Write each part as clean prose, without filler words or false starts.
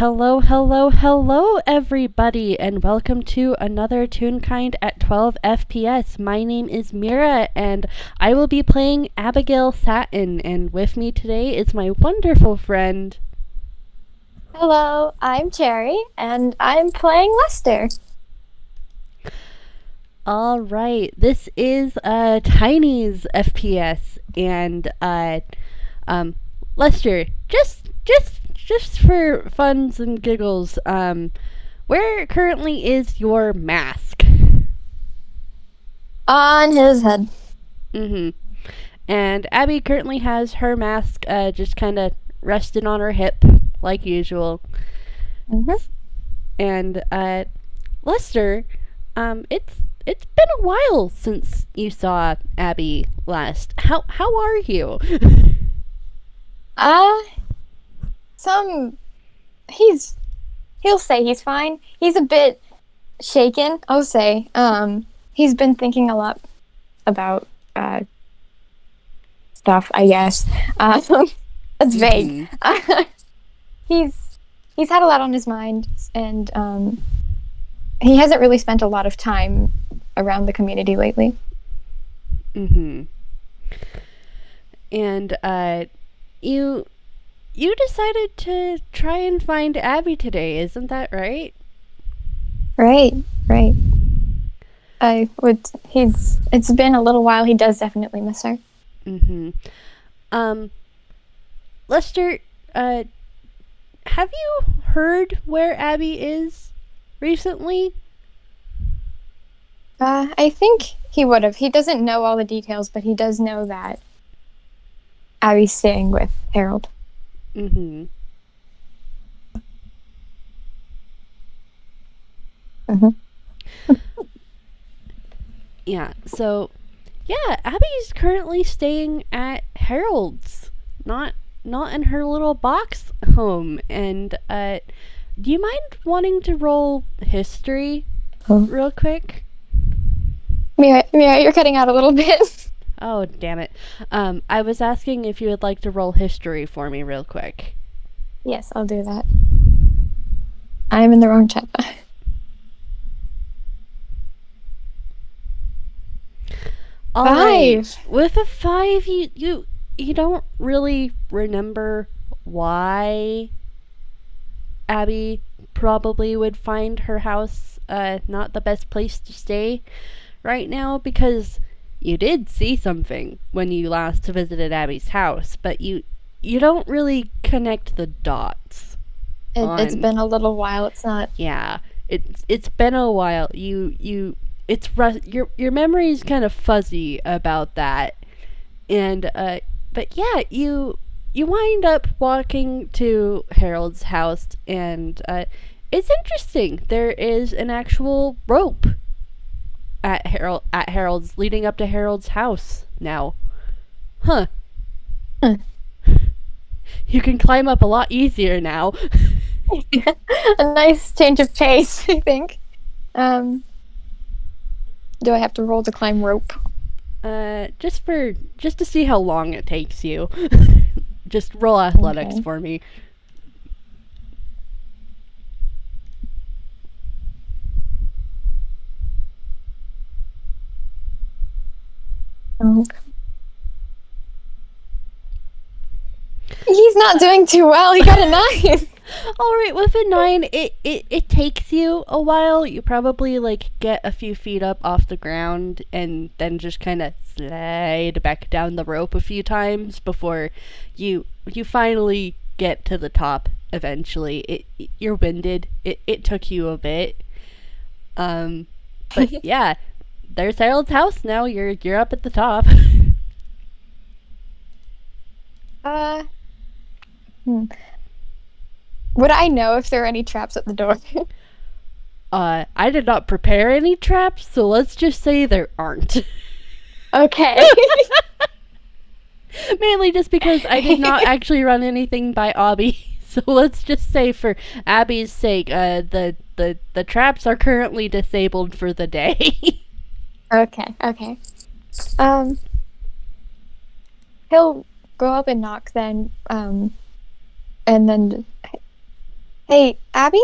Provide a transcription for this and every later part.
Hello, hello, hello, everybody, and welcome to another Toonkind at 12 FPS. My name is Mira, and I will be playing Abigail Satin, and with me today is my wonderful friend. Hello, I'm Cherry, and I'm playing Lester. Alright, this is Tiny's FPS, and Lester, just for funs and giggles, where currently is your mask? On his head. Mm-hmm. And Abby currently has her mask just kind of resting on her hip, like usual. Mm-hmm. And Lester, it's been a while since you saw Abby last. How are you? Uh, some, he'll say he's fine. He's a bit shaken, I'll say. He's been thinking a lot about, stuff, I guess. That's vague. He's, he's had a lot on his mind, and, he hasn't really spent a lot of time around the community lately. Mm-hmm. And you decided to try and find Abby today, isn't that right? Right, right. It's been a little while. He does definitely miss her. Mm-hmm. Um, Lester, have you heard where Abby is recently? I think he would have. He doesn't know all the details, but he does know that Abby's staying with Harold. Mm-hmm. Mm-hmm. Yeah, so yeah, Abby's currently staying at Harold's, not in her little box home. And do you mind wanting to roll history real quick? Mira, you're cutting out a little bit. Oh, damn it. I was asking if you would like to roll history for me real quick. Yes, I'll do that. I'm in the wrong chat. All 5. right. With a 5, you don't really remember why Abby probably would find her house not the best place to stay right now, because you did see something when you last visited Abby's house, but you don't really connect the dots. It's been a little while. It's not. Yeah, it's been a while. Your memory is kind of fuzzy about that, and but yeah, you wind up walking to Harold's house, and it's interesting. There is an actual rope at Harold's, leading up to Harold's house now. Huh. Huh. You can climb up a lot easier now. A nice change of pace, I think. Do I have to roll to climb rope? Just to see how long it takes you. Just roll athletics for me. Okay. He's not doing too well. He got a 9. Alright, with a 9, it takes you a while. You probably get a few feet up off the ground and then just kind of slide back down the rope a few times before you finally get to the top eventually. You're winded. It took you a bit. But yeah, there's Harold's house now. You're up at the top. Would I know if there are any traps at the door? I did not prepare any traps, so let's just say there aren't. Okay. Mainly just because I did not actually run anything by Abby. So let's just say, for Abby's sake, the traps are currently disabled for the day. Okay. He'll go up and knock then, and then Hey, Abby?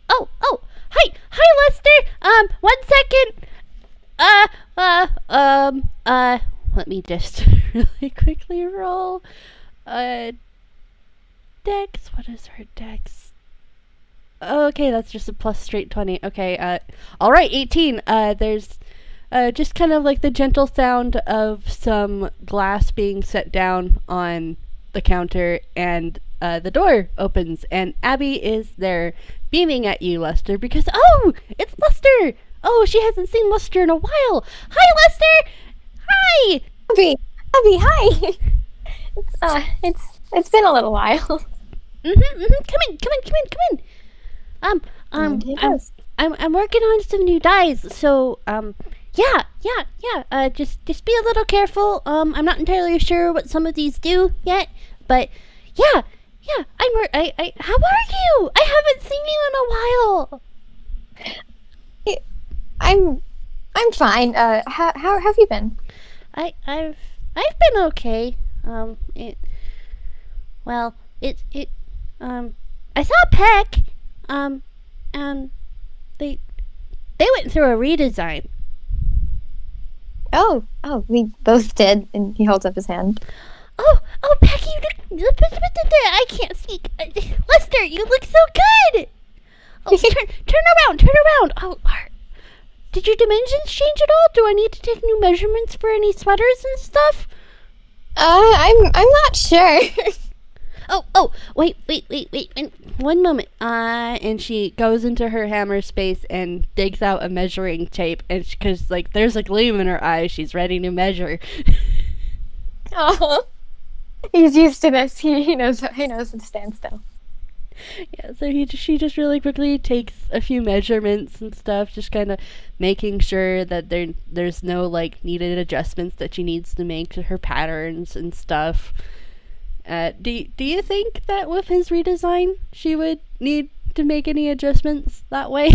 Hi, Lester. 1 second. Uh, uh, let me just really quickly roll. Uh, Dex. What is her Dex? Okay, that's just a plus straight 20. Okay, alright, 18. There's, just kind of like the gentle sound of some glass being set down on the counter, and, the door opens, and Abby is there, beaming at you, Lester, because, oh, it's Lester! Oh, she hasn't seen Lester in a while. Hi, Lester! Hi! Abby! Abby, hi! It's been a little while. Come in, come in, come in, come in. Um, And um, it I'm, is. I'm working on some new dyes, so, yeah. Just be a little careful. I'm not entirely sure what some of these do yet, but yeah, how are you? I haven't seen you in a while. Hey, I'm fine. How have you been? I've been okay. Um, it, well, it, um, I saw Peck, um, and they, they went through a redesign. Oh, we both did. And he holds up his hand. Oh, Peck, I can't speak. Lester, you look so good. Oh, turn around. Oh, did your dimensions change at all? Do I need to take new measurements for any sweaters and stuff? I'm not sure. Wait. 1 moment. And she goes into her hammer space and digs out a measuring tape, and because like there's a gleam in her eye, she's ready to measure. Oh, he's used to this. He knows to stand still. Yeah, so she just really quickly takes a few measurements and stuff, just kind of making sure that there's no like needed adjustments that she needs to make to her patterns and stuff. Do you think that with his redesign she would need to make any adjustments that way?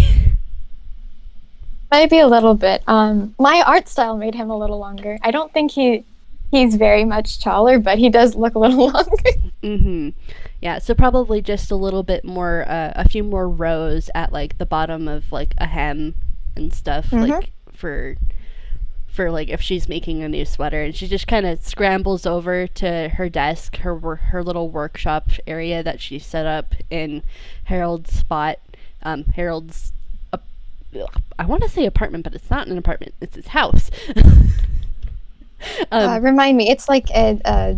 Maybe a little bit. My art style made him a little longer. I don't think he's very much taller, but he does look a little longer. Mm-hmm. Yeah, so probably just a little bit more, a few more rows at like the bottom of like a hem and stuff, Mm-hmm. like for like if she's making a new sweater, and she just kind of scrambles over to her desk, her little workshop area that she set up in Harold's spot. Harold's, I want to say apartment, but it's not an apartment; it's his house. Remind me, it's like a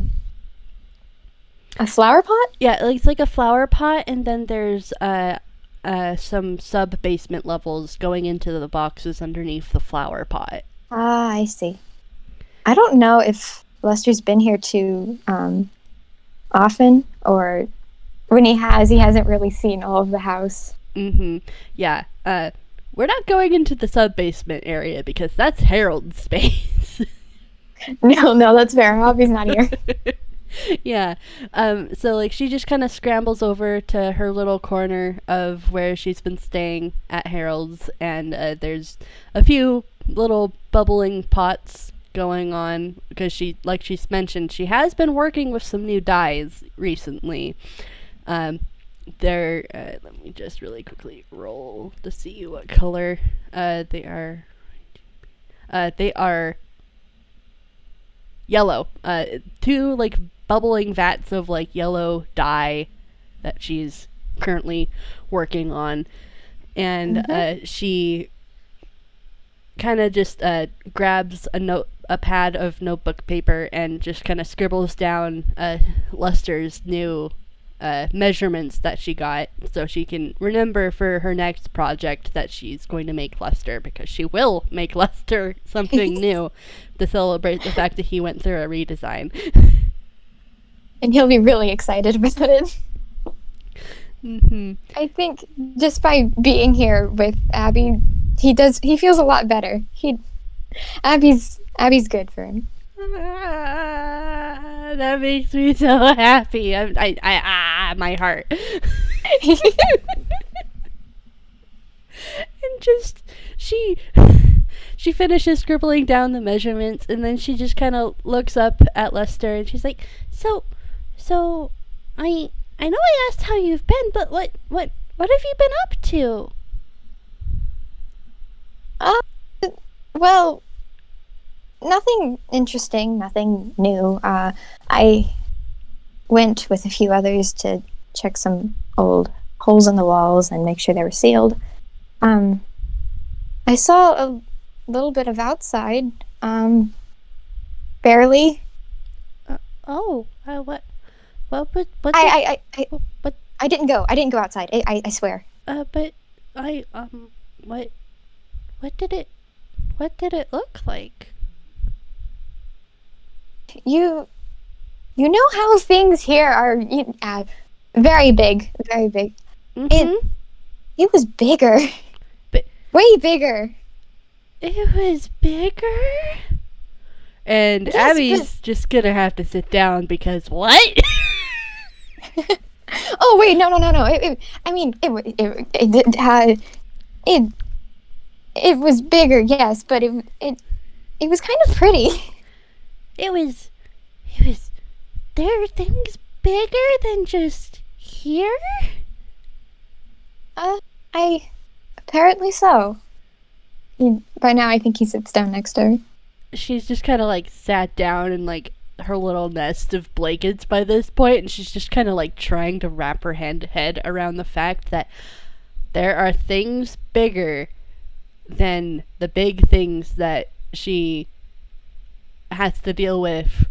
flower pot? Yeah, it's like a flower pot, and then there's some sub basement levels going into the boxes underneath the flower pot. Ah, I see. I don't know if Lester's been here too often, or when he hasn't really seen all of the house. Mm-hmm. Yeah. We're not going into the sub basement area because that's Harold's space. No, that's fair. Abby's not here. Yeah. So like she just kind of scrambles over to her little corner of where she's been staying at Harold's, and there's a few little bubbling pots going on because she's mentioned, she has been working with some new dyes recently. They're let me just really quickly roll to see what color they are. They are yellow. Two like bubbling vats of like yellow dye that she's currently working on, and she kind of just grabs a pad of notebook paper and just kind of scribbles down Lester's new measurements that she got, so she can remember for her next project that she's going to make Lester, because she will make Lester something new to celebrate the fact that he went through a redesign. And he'll be really excited about it. Mm-hmm. I think just by being here with Abby, he feels a lot better. Abby's good for him. That makes me so happy. My heart. And just she finishes scribbling down the measurements, and then she just kind of looks up at Lester, and she's like, so I I know I asked how you've been, but what have you been up to? Uh, well, nothing interesting, nothing new. I went with a few others to check some old holes in the walls and make sure they were sealed. Um, I saw a little bit of outside. Barely. Oh, what did, I, I, I, what, I didn't go. I didn't go outside. I swear. but I, what, what did it, what did it look like? You, you know how things here are very big, very big. Mm-hmm. It was bigger, But way bigger. it was bigger? And Yes, Abby's just gonna have to sit down because what? Oh wait, no. I mean, it was bigger, yes, but it was kind of pretty. it was, it was, there are things bigger than just here? I apparently so. By now, I think he sits down next to her. She's just kind of like sat down in like her little nest of blankets by this point, and she's just kind of like trying to wrap her head around the fact that there are things bigger than the big things that she has to deal with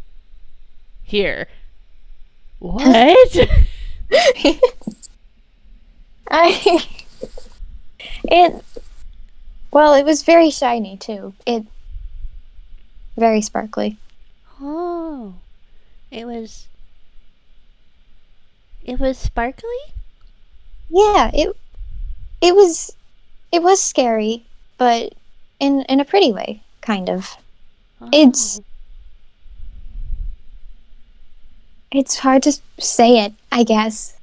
here. What? I it well, it was very shiny too. It very sparkly. Oh, it was. It was sparkly. Yeah, it was it was scary, but in a pretty way, kind of. Oh. It's hard to say it, I guess.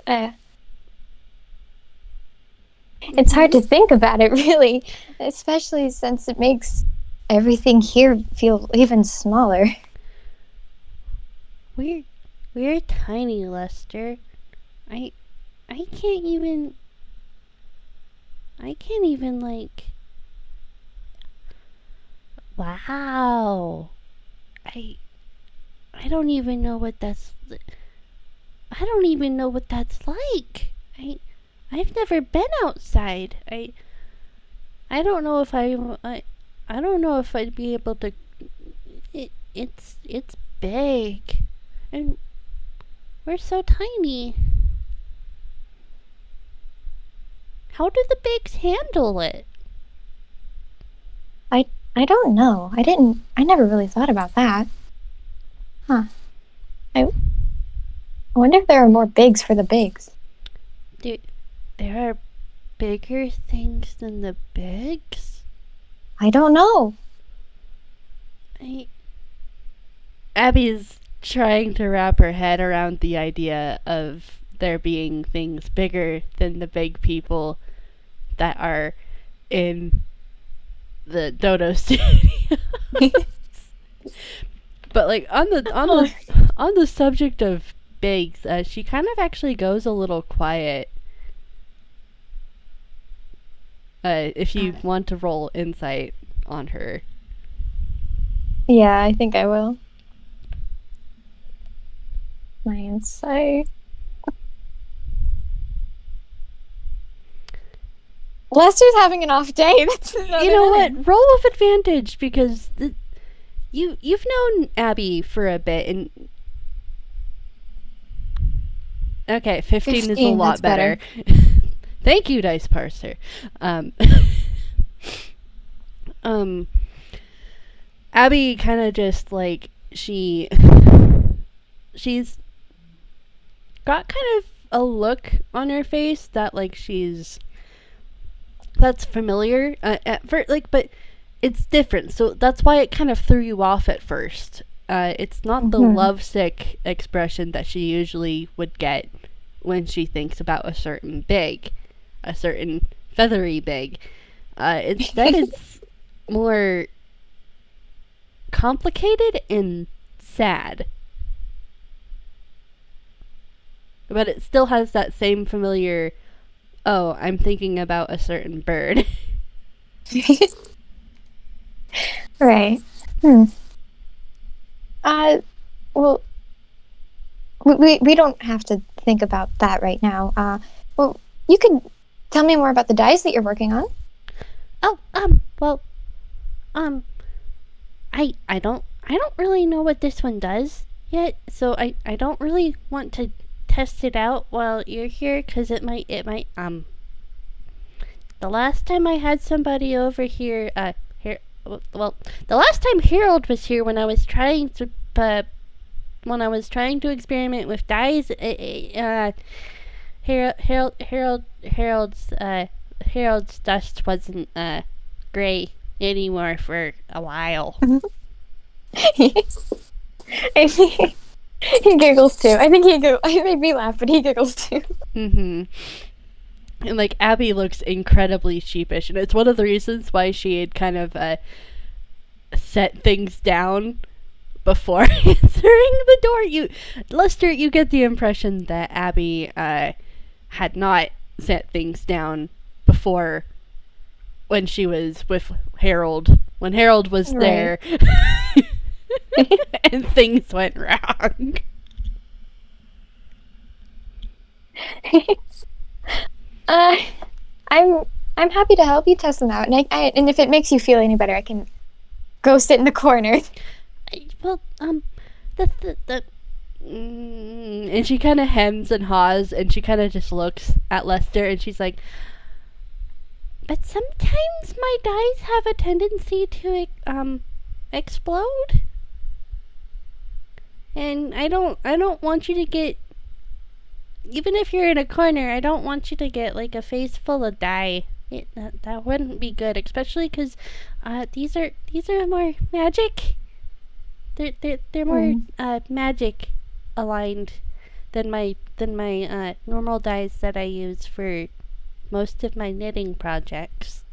It's hard to think about it, really, especially since it makes everything here feel even smaller. We're tiny, Lester. I I can't even like. Wow. I I don't even know what that's. I don't even know what that's like. I've never been outside. I don't know if I don't know if I'd be able to. It's big, and we're so tiny. How do the bigs handle it? I don't know. I never really thought about that. Huh. I wonder if there are more bigs for the bigs. There are bigger things than the bigs? I don't know. Abby's trying to wrap her head around the idea of there being things bigger than the big people that are in the Dodo studio. But like on the subject of bigs, she kind of actually goes a little quiet. If you want to roll insight on her. Yeah, I think I will. My insight. Lester's having an off day. That's You know what? Roll with advantage because you've known Abby for a bit, and okay, 15 is a lot better. Thank you, Dice Parser. Abby kind of just like she's got kind of a look on her face that like that's familiar at first, like, but it's different. So that's why it kind of threw you off at first. It's not the lovesick expression that she usually would get when she thinks about a certain feathery big. Instead, it's more complicated and sad. but it still has that same familiar, oh, I'm thinking about a certain bird. Right. Hmm. Uh, well, we don't have to think about that right now. Well, you could tell me more about the dice that you're working on. Oh, well, um, I don't really know what this one does yet, so I don't really want to test it out while you're here, because it might. The last time I had somebody over here, here, well, the last time Harold was here when I was trying to experiment with dyes, Harold's dust wasn't gray anymore for a while. He giggles too. I think it made me laugh, but he giggles too. Mm-hmm. And like Abby looks incredibly sheepish, and it's one of the reasons why she had kind of set things down before answering the door. Lester, you get the impression that Abby had not set things down before when she was with Harold. When Harold was there, and things went wrong. uh, I'm happy to help you test them out, and if it makes you feel any better, I can go sit in the corner. Well, the and she kind of hems and haws, and she kind of just looks at Lester, and she's like, but sometimes my dyes have a tendency to explode, and I don't want you to get, even if you're in a corner, I don't want you to get like a face full of dye. That wouldn't be good, especially because these are more magic. They're more magic aligned than my normal dyes that I use for most of my knitting projects.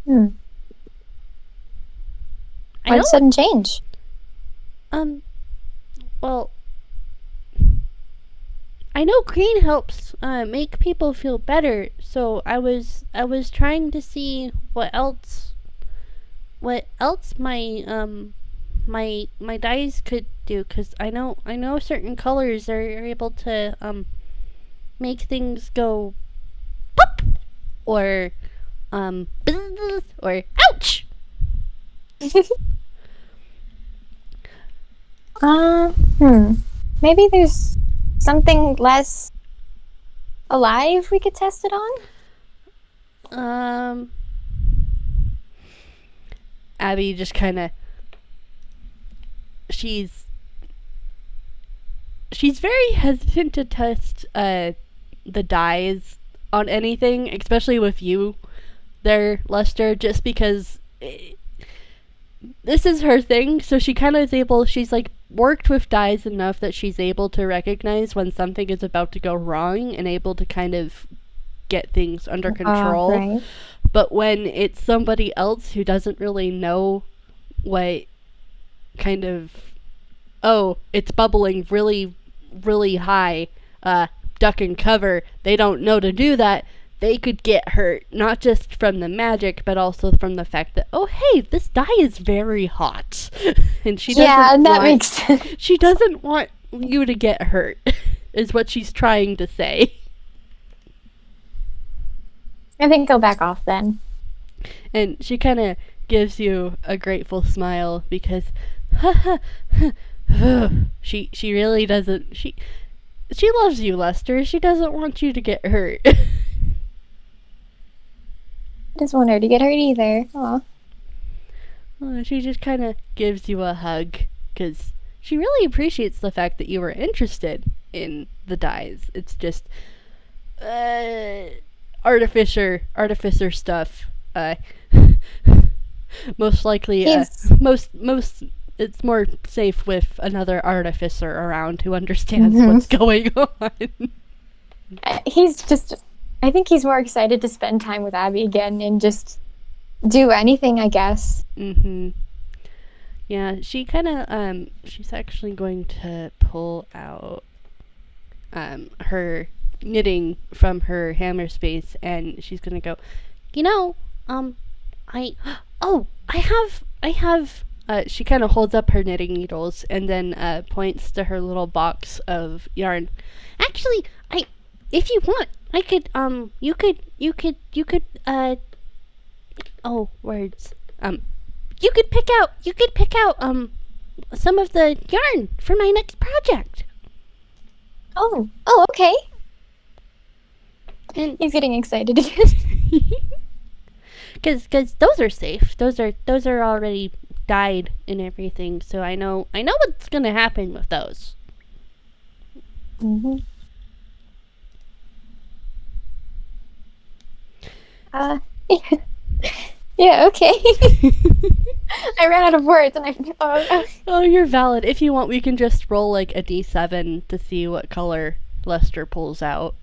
Why the sudden change? Well, I know green helps make people feel better, so I was trying to see what else my dyes could do, because I know certain colors are able to make things go pop or or ouch. Maybe there's something less alive we could test it on. Abby just kind of, she's very hesitant to test the dyes on anything, especially with you there, Lester, just because this is her thing. So she kind of she's like worked with dyes enough that she's able to recognize when something is about to go wrong and able to kind of get things under control. Right. But when it's somebody else who doesn't really know what kind of, oh, it's bubbling really, really high, duck and cover, they don't know to do that, they could get hurt, not just from the magic, but also from the fact that, oh, hey, this dye is very hot. And she doesn't makes sense. She doesn't want you to get hurt, is what she's trying to say. I think I'll back off then. And she kind of gives you a grateful smile because she really doesn't, she loves you, Lester. She doesn't want you to get hurt. Doesn't want her to get hurt either. Aw. She just kind of gives you a hug because she really appreciates the fact that you were interested in the dyes. It's just artificer stuff. Most likely, most it's more safe with another artificer around who understands what's going on. I think he's more excited to spend time with Abby again and just do anything, I guess. Yeah, she kind of she's actually going to pull out her knitting from her hammer space, and she's gonna go, you know, I oh I have she kind of holds up her knitting needles and then points to her little box of yarn. Actually, I if you want, I could you could oh, words. You could pick out some of the yarn for my next project. Oh, okay. And he's getting excited again. Cause those are safe. Those are already dyed and everything. So I know what's gonna happen with those. Mm-hmm. Yeah, okay. I ran out of words and Oh, you're valid. If you want, we can just roll like a d7 to see what color Lester pulls out.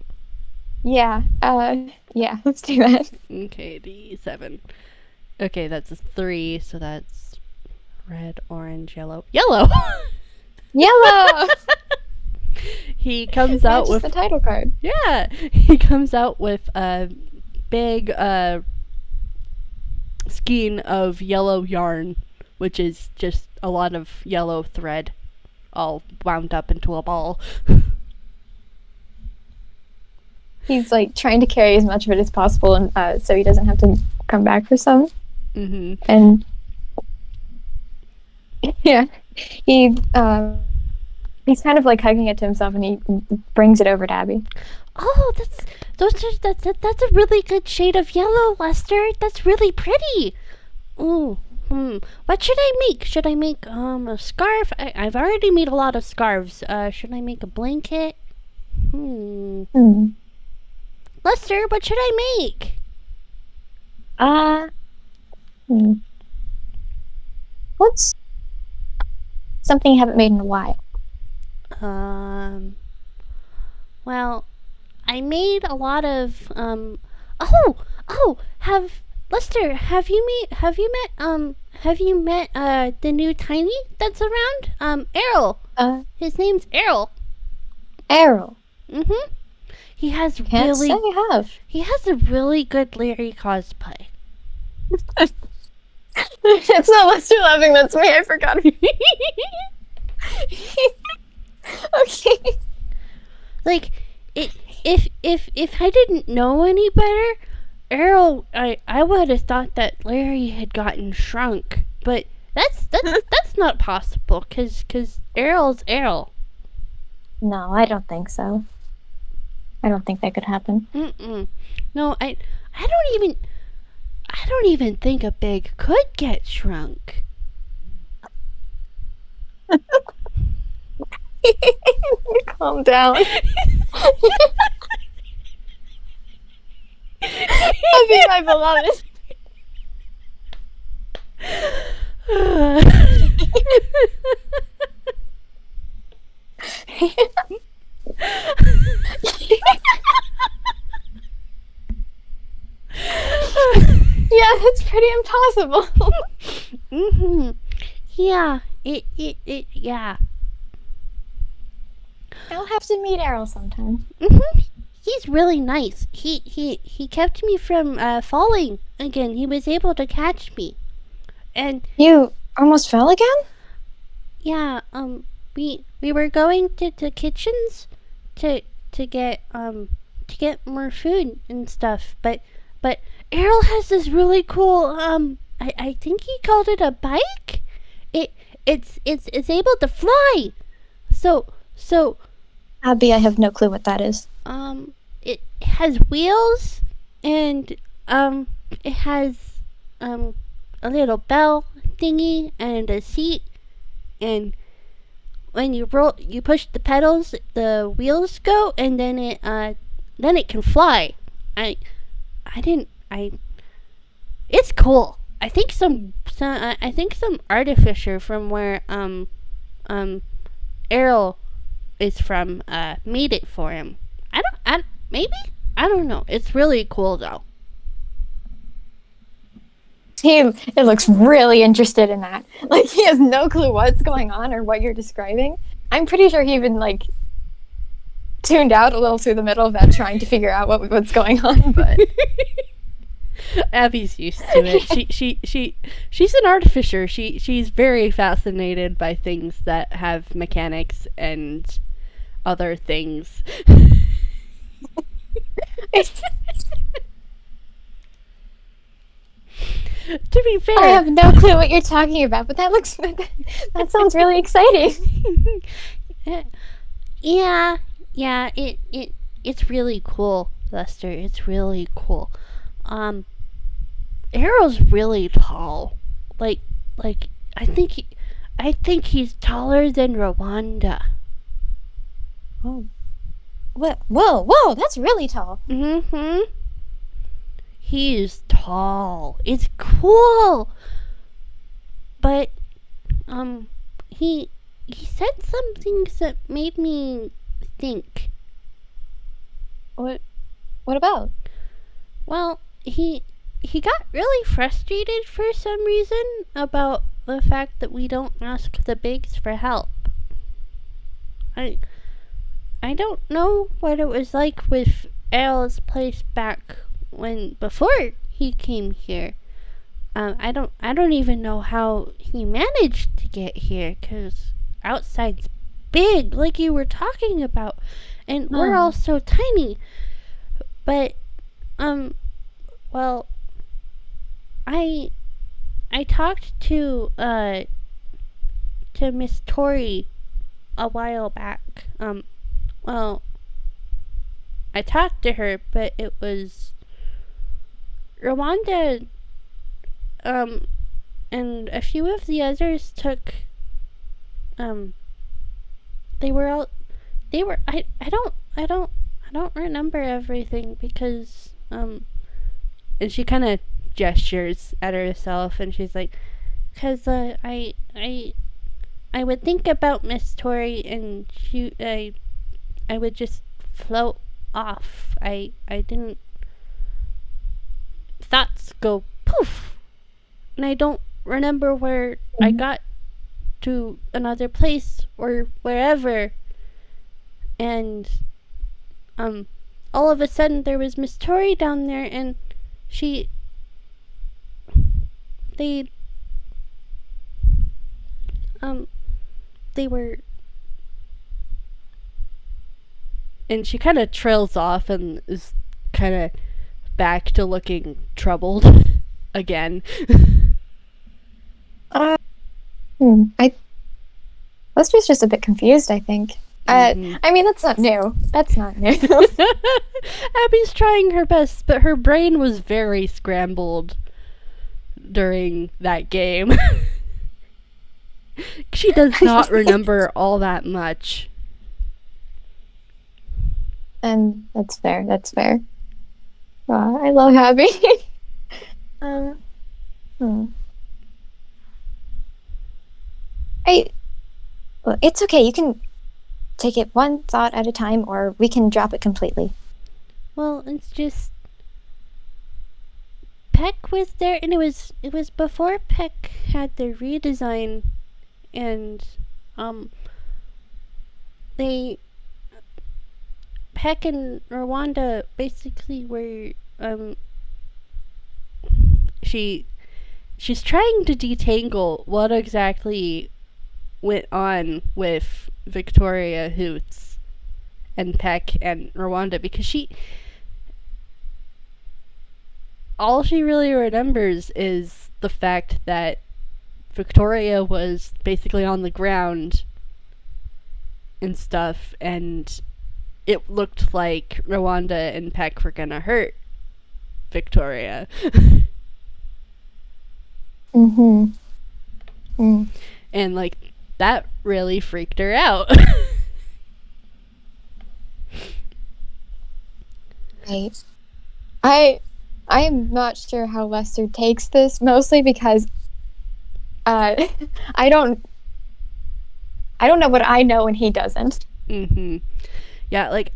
Yeah, let's do that. Okay, d7. Okay, that's a 3, so that's red, orange, yellow. Yellow! Yellow! He comes out with the title card. Yeah, he comes out with a big skein of yellow yarn, which is just a lot of yellow thread all wound up into a ball. He's like trying to carry as much of it as possible, and so he doesn't have to come back for some. Mm-hmm. And yeah, he's kind of like hugging it to himself, and he brings it over to Abby. Oh, that's a really good shade of yellow, Lester. That's really pretty. Ooh. What should I make? Should I make a scarf? I've already made a lot of scarves. Should I make a blanket? Lester, what should I make? What's something you haven't made in a while? Well, I made a lot of Lester, have you met the new Tiny that's around? Errol. His name's Errol. Errol. Mm-hmm. He has Can't say I have. He has a really good Larry cosplay. It's not Lester laughing, that's me, I forgot. Okay. Like, if I didn't know any better, Errol, I would have thought that Larry had gotten shrunk, but that's not possible, cause Errol's Errol. No, I don't think so. I don't think that could happen. No, I don't even think a pig could get shrunk. Calm down. Abby, my beloved. Yeah, that's pretty impossible. Yeah, yeah. I'll have to meet Errol sometime. He's really nice. He kept me from falling again. He was able to catch me. And you almost fell again? Yeah, we were going to the kitchens to get more food and stuff, but Errol has this really cool I think he called it a bike. It's able to fly. So Abby, I have no clue what that is. It has wheels and it has a little bell thingy and a seat, and when you push the pedals, the wheels go, and then it can fly. It's cool. I think some artificer from where Errol is from made it for him. I don't know. It's really cool though. It looks really interested in that. Like, he has no clue what's going on or what you're describing. I'm pretty sure he even, like, tuned out a little through the middle of that, trying to figure out what's going on. But Abby's used to it. She's an artificer. She's very fascinated by things that have mechanics and other things. To be fair, I have no clue what you're talking about, but that sounds really exciting. yeah, it's really cool, Lester. It's really cool. Arrow's really tall. Like I think he's taller than Rwanda. Oh. Whoa, that's really tall. Mm-hmm. He's tall. It's cool. But he said some things that made me think. What about? Well, he got really frustrated for some reason about the fact that we don't ask the bigs for help. I don't know what it was like with Errol's place back before he came here. I don't even know how he managed to get here, 'cause outside's big, like you were talking about, and we're all so tiny. But well, I talked to Miss Tori a while back. Well, I talked to her, but it was Rwanda, and a few of the others took, they were I don't remember everything because, and she kind of gestures at herself and she's like, 'cause, I would think about Miss Tori and I would just float off. I didn't, thoughts go poof, and I don't remember where I got to another place or wherever, and all of a sudden there was Miss Tori down there, and they were, and she kind of trails off and is kind of back to looking troubled again. Lester's just a bit confused, I think. I mean, that's not new. Abby's trying her best, but her brain was very scrambled during that game. She does not remember all that much. And that's fair. I love Abby. It's okay. You can take it one thought at a time, or we can drop it completely. Well, it's just Peck was there, and it was before Peck had their redesign, and Peck and Rwanda basically were she's trying to detangle what exactly went on with Victoria Hoots and Peck and Rwanda, because all she really remembers is the fact that Victoria was basically on the ground and stuff, and it looked like Rwanda and Peck were gonna hurt Victoria. And like that really freaked her out. Right. I am not sure how Lester takes this, mostly because I don't know what I know and he doesn't. Yeah, like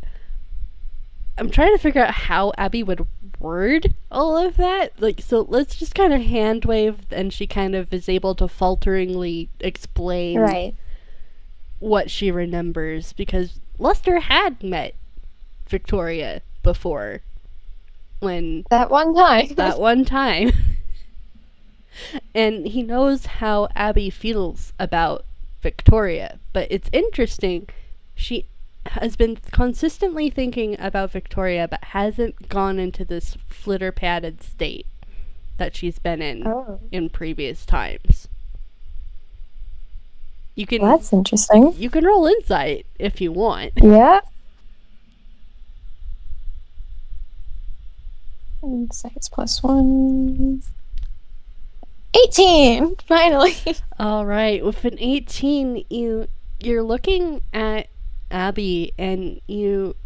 I'm trying to figure out how Abby would word all of that. Like, so let's just kind of hand wave, and she kind of is able to falteringly explain Right. what she remembers, because Lester had met Victoria before when That one time. that one time. And he knows how Abi feels about Victoria. But it's interesting, she has been consistently thinking about Victoria, but hasn't gone into this flitter padded state that she's been in previous times. You can Well, that's interesting. you can roll insight if you want. Yeah. Insight's +1. 18! Finally! All right, with an 18, you're looking at Abi and you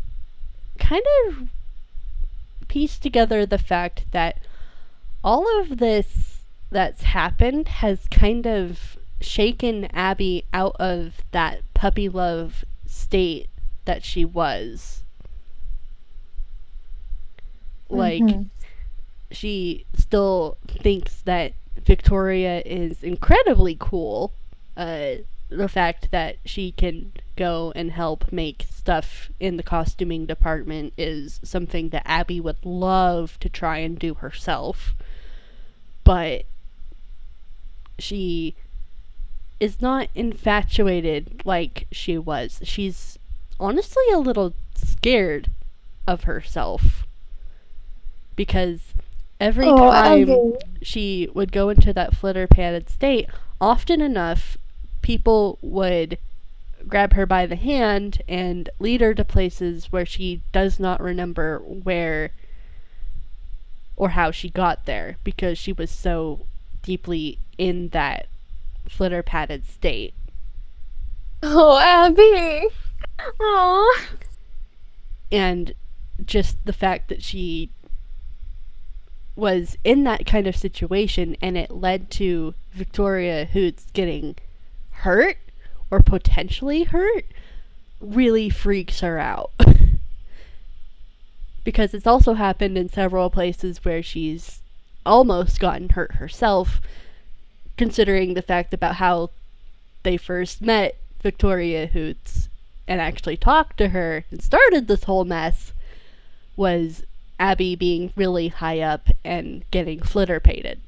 kind of piece together the fact that all of this that's happened has kind of shaken Abi out of that puppy love state that she was. Like, she still thinks that Victoria is incredibly cool. The fact that she can go and help make stuff in the costuming department is something that Abi would love to try and do herself. But she is not infatuated like she was. She's honestly a little scared of herself. Because every time she would go into that flitter padded state, often enough, people would grab her by the hand and lead her to places where she does not remember where or how she got there, because she was so deeply in that flitter padded state. Oh, Abi! Aww. And just the fact that she was in that kind of situation and it led to Victoria Hoots getting hurt or potentially hurt really freaks her out. Because it's also happened in several places where she's almost gotten hurt herself, considering the fact about how they first met Victoria Hoots and actually talked to her and started this whole mess was Abi being really high up and getting flitter pated.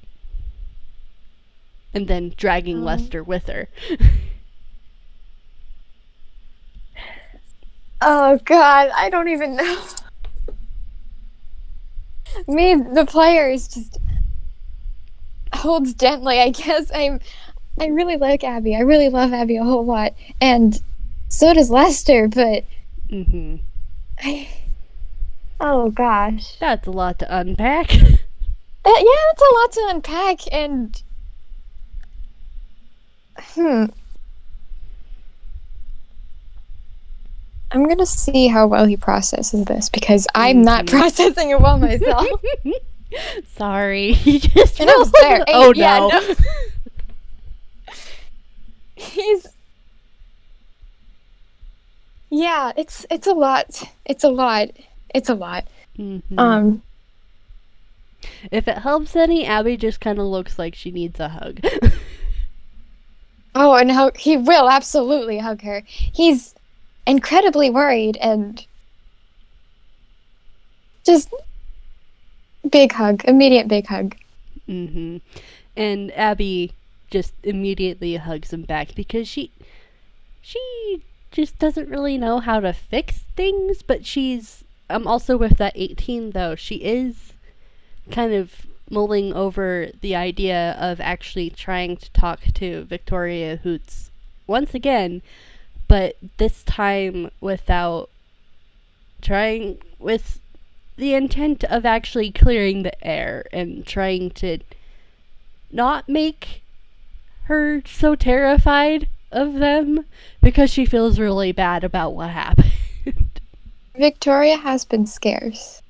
And then dragging Lester with her. Oh god, I don't even know. Me, the player, is just holds gently. I guess I really like Abi. I really love Abi a whole lot, and so does Lester. But oh gosh, that's a lot to unpack. Yeah, that's a lot to unpack, and I'm gonna see how well he processes this, because I'm not processing it well myself. Sorry, he just and I was there. Oh no. Yeah, it's a lot. It's a lot. If it helps any, Abi just kind of looks like she needs a hug. Oh, and he will absolutely hug her. He's incredibly worried, and just big hug, immediate big hug. And Abi just immediately hugs him back, because she just doesn't really know how to fix things, but she's also with that 18 though. She is kind of mulling over the idea of actually trying to talk to Victoria Hoots once again, but this time with the intent of actually clearing the air and trying to not make her so terrified of them, because she feels really bad about what happened. Victoria has been scarce.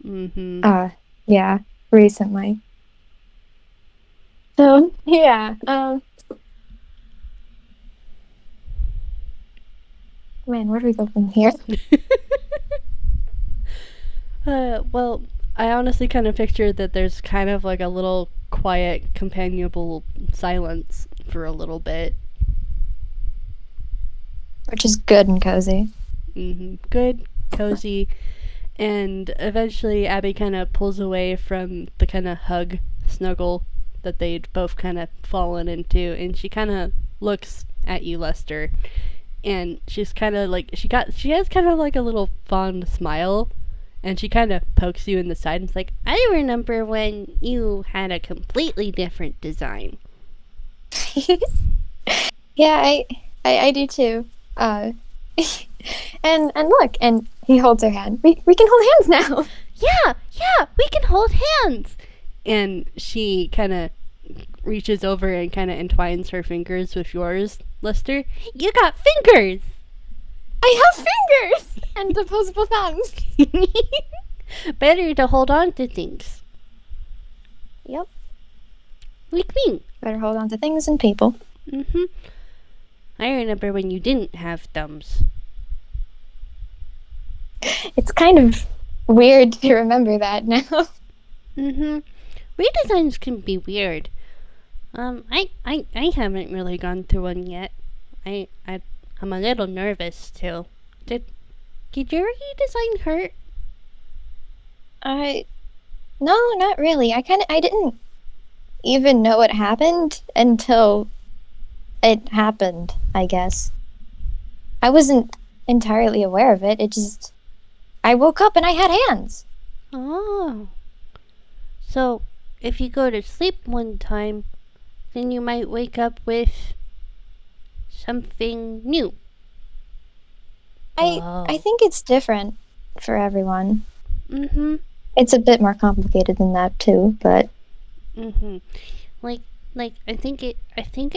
Yeah, recently. So, yeah, man, where do we go from here? Well, I honestly kind of pictured that there's kind of like a little quiet, companionable silence for a little bit. Which is good and cozy. Good, cozy, and eventually Abby kind of pulls away from the kind of hug snuggle that they'd both kind of fallen into, and she kind of looks at you, Lester, and she's kind of like she has kind of like a little fond smile, and she kind of pokes you in the side and is like, I remember when you had a completely different design. Yeah, I do too. And look, and he holds her hand. We can hold hands now. Yeah, we can hold hands. And she kind of reaches over and kind of entwines her fingers with yours, Lester. You got fingers. I have fingers and opposable thumbs. Better to hold on to things. Yep. Like me. Better hold on to things and people. I remember when you didn't have thumbs. It's kind of weird to remember that now. Redesigns can be weird. I haven't really gone through one yet. I'm a little nervous too. Did your redesign hurt? No, not really. I didn't even know what happened until it happened, I guess. I wasn't entirely aware of it. I woke up and I had hands. Oh. So, if you go to sleep one time, then you might wake up with something new. I think it's different for everyone. Mm-hmm. It's a bit more complicated than that too, but Mm-hmm. Like I think it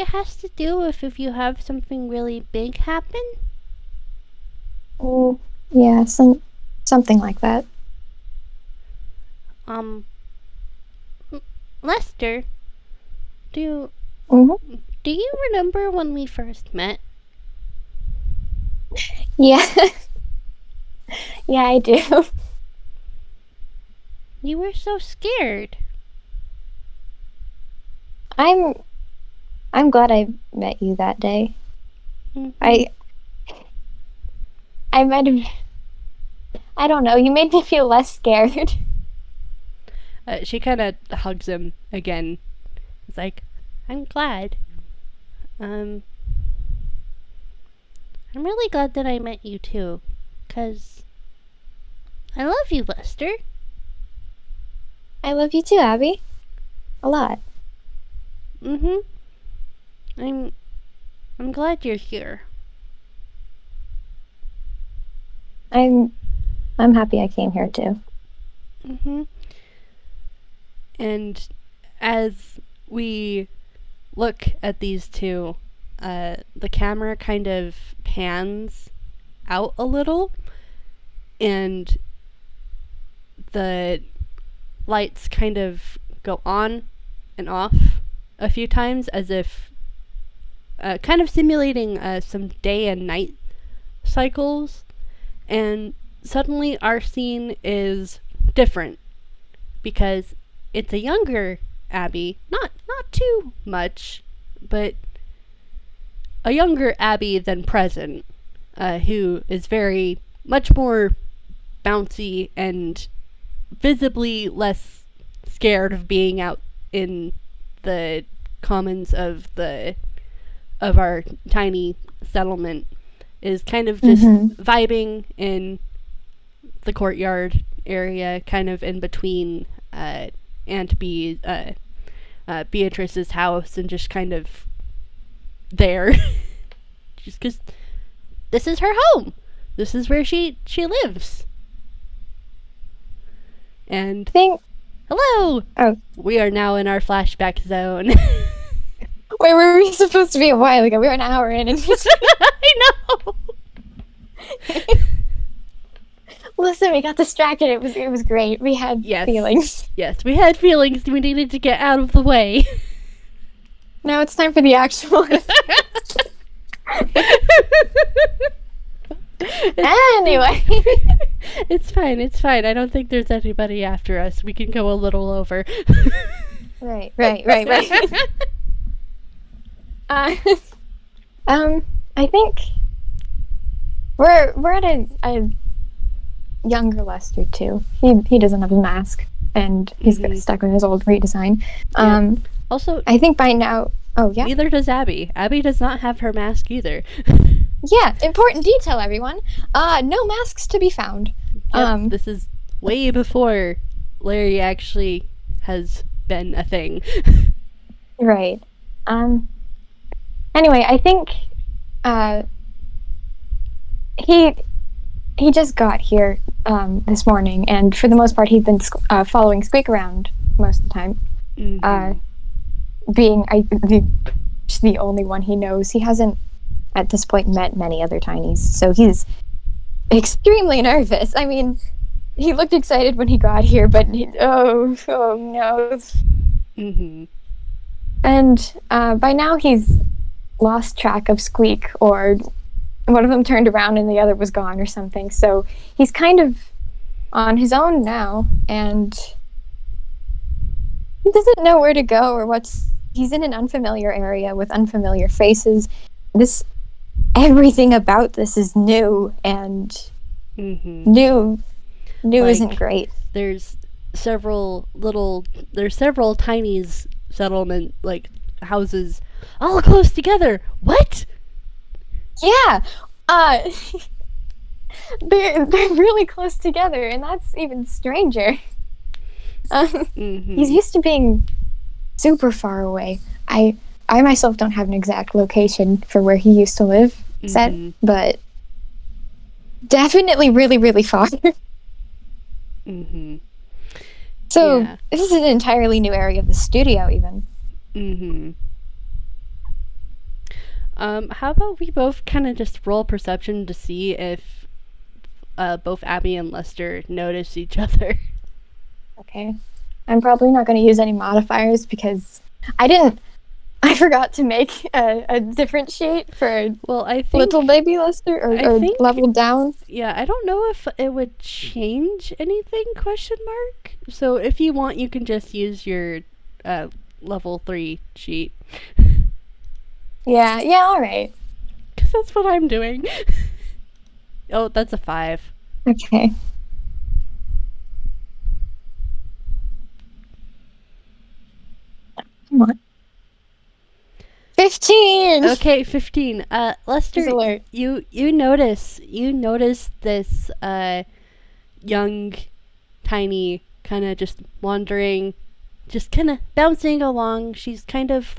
has to do with if you have something really big happen. Yeah, something like that. Lester, do you remember when we first met? Yeah. Yeah, I do. You were so scared. I'm glad I met you that day. Mm-hmm. I might have, I don't know, you made me feel less scared. She kind of hugs him again. It's like, I'm glad. I'm really glad that I met you too, 'cause I love you, Lester. I love you too, Abby. A lot. I'm glad you're here. I'm happy I came here too. And as we look at these two, the camera kind of pans out a little, and the lights kind of go on and off a few times, as if kind of simulating some day and night cycles. And suddenly our scene is different because it's a younger Abby, not too much, but a younger Abby than present, who is very much more bouncy and visibly less scared of being out in the commons of our tiny settlement, is kind of just vibing in the courtyard area, kind of in between Aunt Beatrice's house, and just kind of there, just because this is her home. This is where she lives. And hello. Oh, we are now in our flashback zone. Where were we supposed to be a while ago? We were an hour in, and I know. Listen, we got distracted. It was great. We had feelings. Yes, we had feelings. We needed to get out of the way. Now it's time for the actual. Anyway. It's fine. I don't think there's anybody after us. We can go a little over. Right. I We're at a younger Lester too. He doesn't have a mask, and he's stuck with his old redesign. Also, I think by now. Oh yeah. Neither does Abi. Abi does not have her mask either. Yeah, important detail, everyone. No masks to be found. Yep, this is way before Larry actually has been a thing. Right. Anyway, I think he just got here this morning, and for the most part, he's been following Squeak around most of the time. Being the only one he knows, he hasn't at this point met many other tinies, so he's extremely nervous. I mean, he looked excited when he got here, but oh no. And by now he's lost track of Squeak, or one of them turned around and the other was gone or something. So he's kind of on his own now, and he doesn't know where to go or he's in an unfamiliar area with unfamiliar faces. Everything about this is new, and new isn't great. There's several tinies settlement houses all close together. What? Yeah. They're really close together, and that's even stranger. He's used to being super far away. I myself don't have an exact location for where he used to live set, but definitely really, really far. So yeah. This is an entirely new area of the studio, even. How about we both kind of just roll perception to see if both Abi and Lester notice each other. Okay. I'm probably not going to use any modifiers because I forgot to make a different sheet for little baby Lester or level down. Yeah, I don't know if it would change anything, ? So if you want, you can just use your level 3 sheet. Yeah, alright. Because that's what I'm doing. Oh, that's a 5. Okay. Come on. 15! Okay, 15. Lester, you notice this young, tiny, kind of just wandering, just kind of bouncing along. She's kind of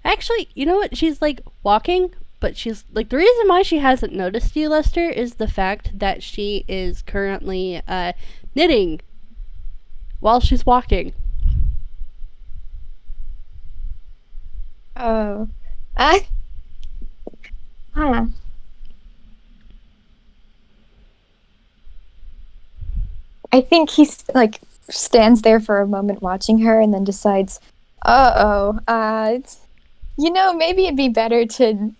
actually, you know what? She's walking, but she's the reason why she hasn't noticed you, Lester, is the fact that she is currently knitting while she's walking. Oh. I think he stands there for a moment watching her and then decides, maybe it'd be better to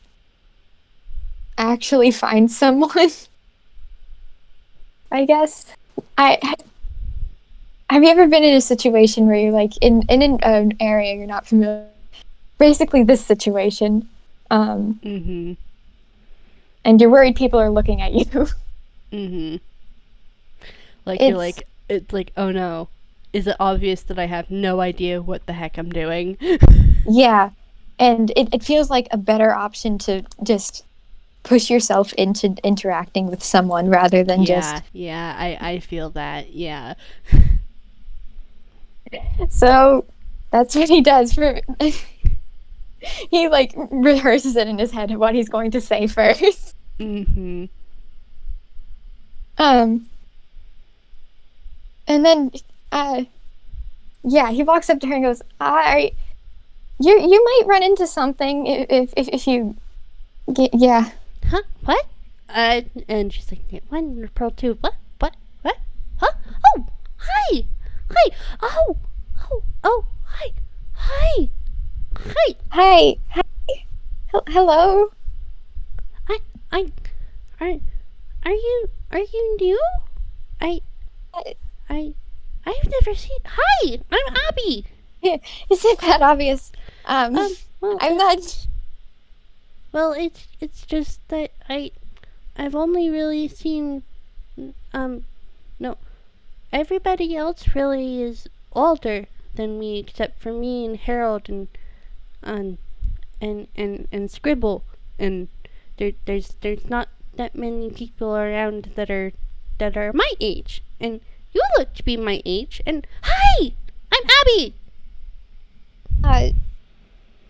actually find someone. I guess. Have you ever been in a situation where you're in an area you're not familiar with? Basically this situation. And you're worried people are looking at you. It's oh no. Is it obvious that I have no idea what the heck I'm doing? Yeah. And it feels like a better option to just push yourself into interacting with someone rather than just... Yeah, I feel that, yeah. So, that's what he does for... He, rehearses it in his head what he's going to say first. And then, he walks up to her and goes, you might run into something if you... Yeah. Huh? What? And she's like, 1, Pearl 2, what? Huh? Oh! Hi! Oh! Hi! Hi. Hello? Are you new? I've never seen... Hi! I'm Abi! Is it that obvious? Well, I'm not... Well, it's just that I I've only really seen no, everybody else really is older than me except for me and Harold um and Scribble, and there's not that many people around that are my age, and you look to be my age. And hi, I'm Abby. Uh,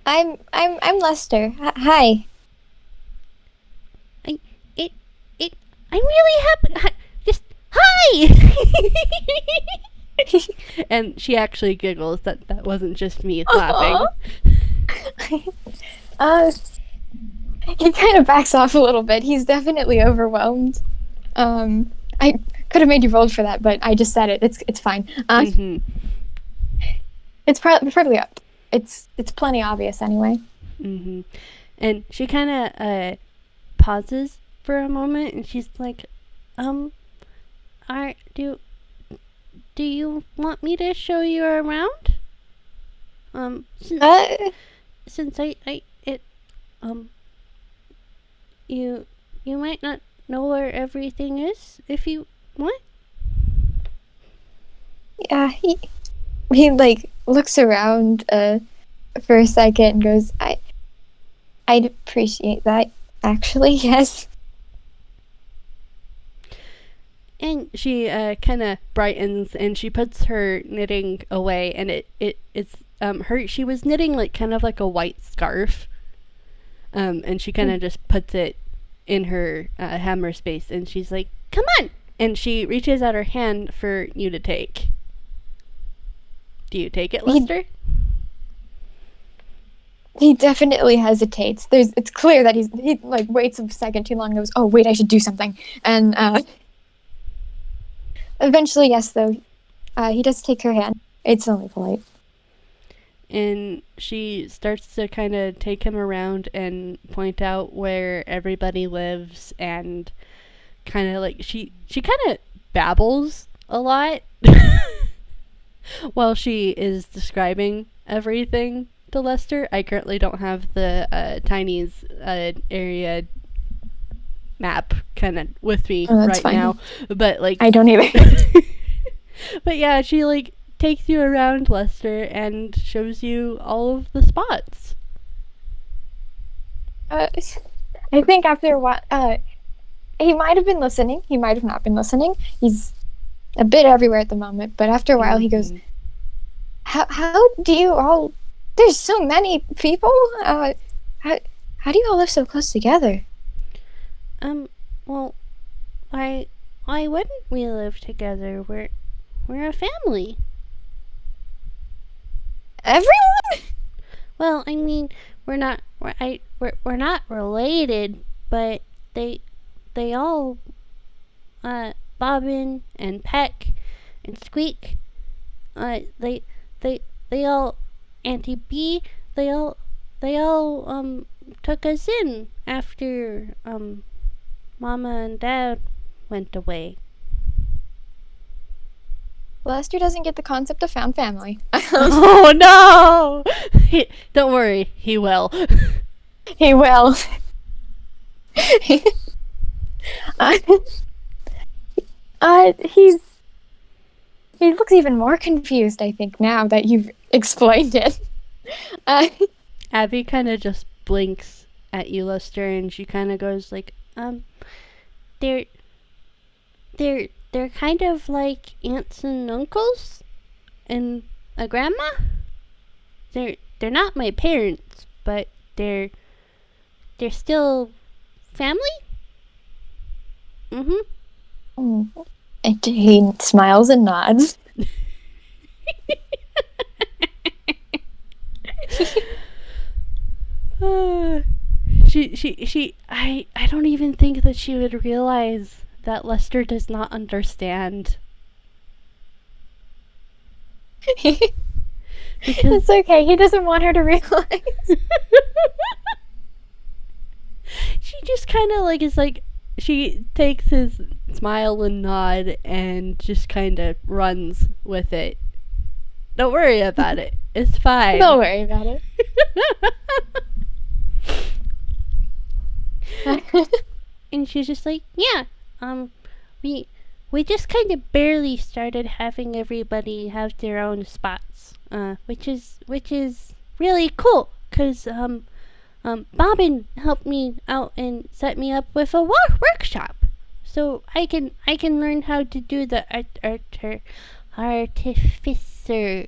I'm Lester. Hi. I it it I'm really happy. Just hi. And she actually giggles. That wasn't just me laughing. uh, he kind of backs off a little bit. He's definitely overwhelmed. I could have made you roll for that, but I just said it. It's fine. It's probably up. It's plenty obvious anyway. And she kind of pauses for a moment, and she's like, "Are do you want me to show you around? Since I it you might not know where everything is if you want." Yeah, he like looks around for a second and goes, I'd appreciate that, actually. Yes. And she kind of brightens, and she puts her knitting away, and it's she was knitting like kind of like a white scarf, and she kind of just puts it in her hammer space, and she's like, "Come on!" And she reaches out her hand for you to take. Do you take it, Lester? He definitely hesitates. It's clear that he like waits a second too long and goes, "Oh wait, I should do something." And eventually, yes, though, he does take her hand. It's only polite. And she starts to kind of take him around and point out where everybody lives, and kind of like she kind of babbles a lot while she is describing everything to Lester. I currently don't have the Tiny's area map kind of with me right fine. Now, but like I don't either. But yeah, she like takes you around, Lester, and shows you all of the spots. I think after a while, he might have been listening. He might have not been listening. He's a bit everywhere at the moment, but after a while he goes, how do you all, there's so many people, how do you all live so close together? Well, why wouldn't we live together? We're a family. Everyone? Well, I mean, we're not related, but they all Bobbin and Peck and Squeak, they all, Auntie B, they all took us in after Mama and Dad went away. Lester doesn't get the concept of found family. Oh no! Don't worry, he will. He will. He looks even more confused, I think, now that you've explained it. Abby kind of just blinks at you, Lester, and she kind of goes like, they're kind of like aunts and uncles and a grandma. They're not my parents, but they're still family. And he smiles and nods. I don't even think that she would realize that Lester does not understand. It's okay, he doesn't want her to realize. She just kind of like is like, she takes his smile and nod and just kind of runs with it. Don't worry about it. It's fine. Don't worry about it. And she's just like, yeah, um, we we just kind of barely started having everybody have their own spots, which is really cool, cause Bobbin helped me out and set me up with a workshop, so I can learn how to do the artificer.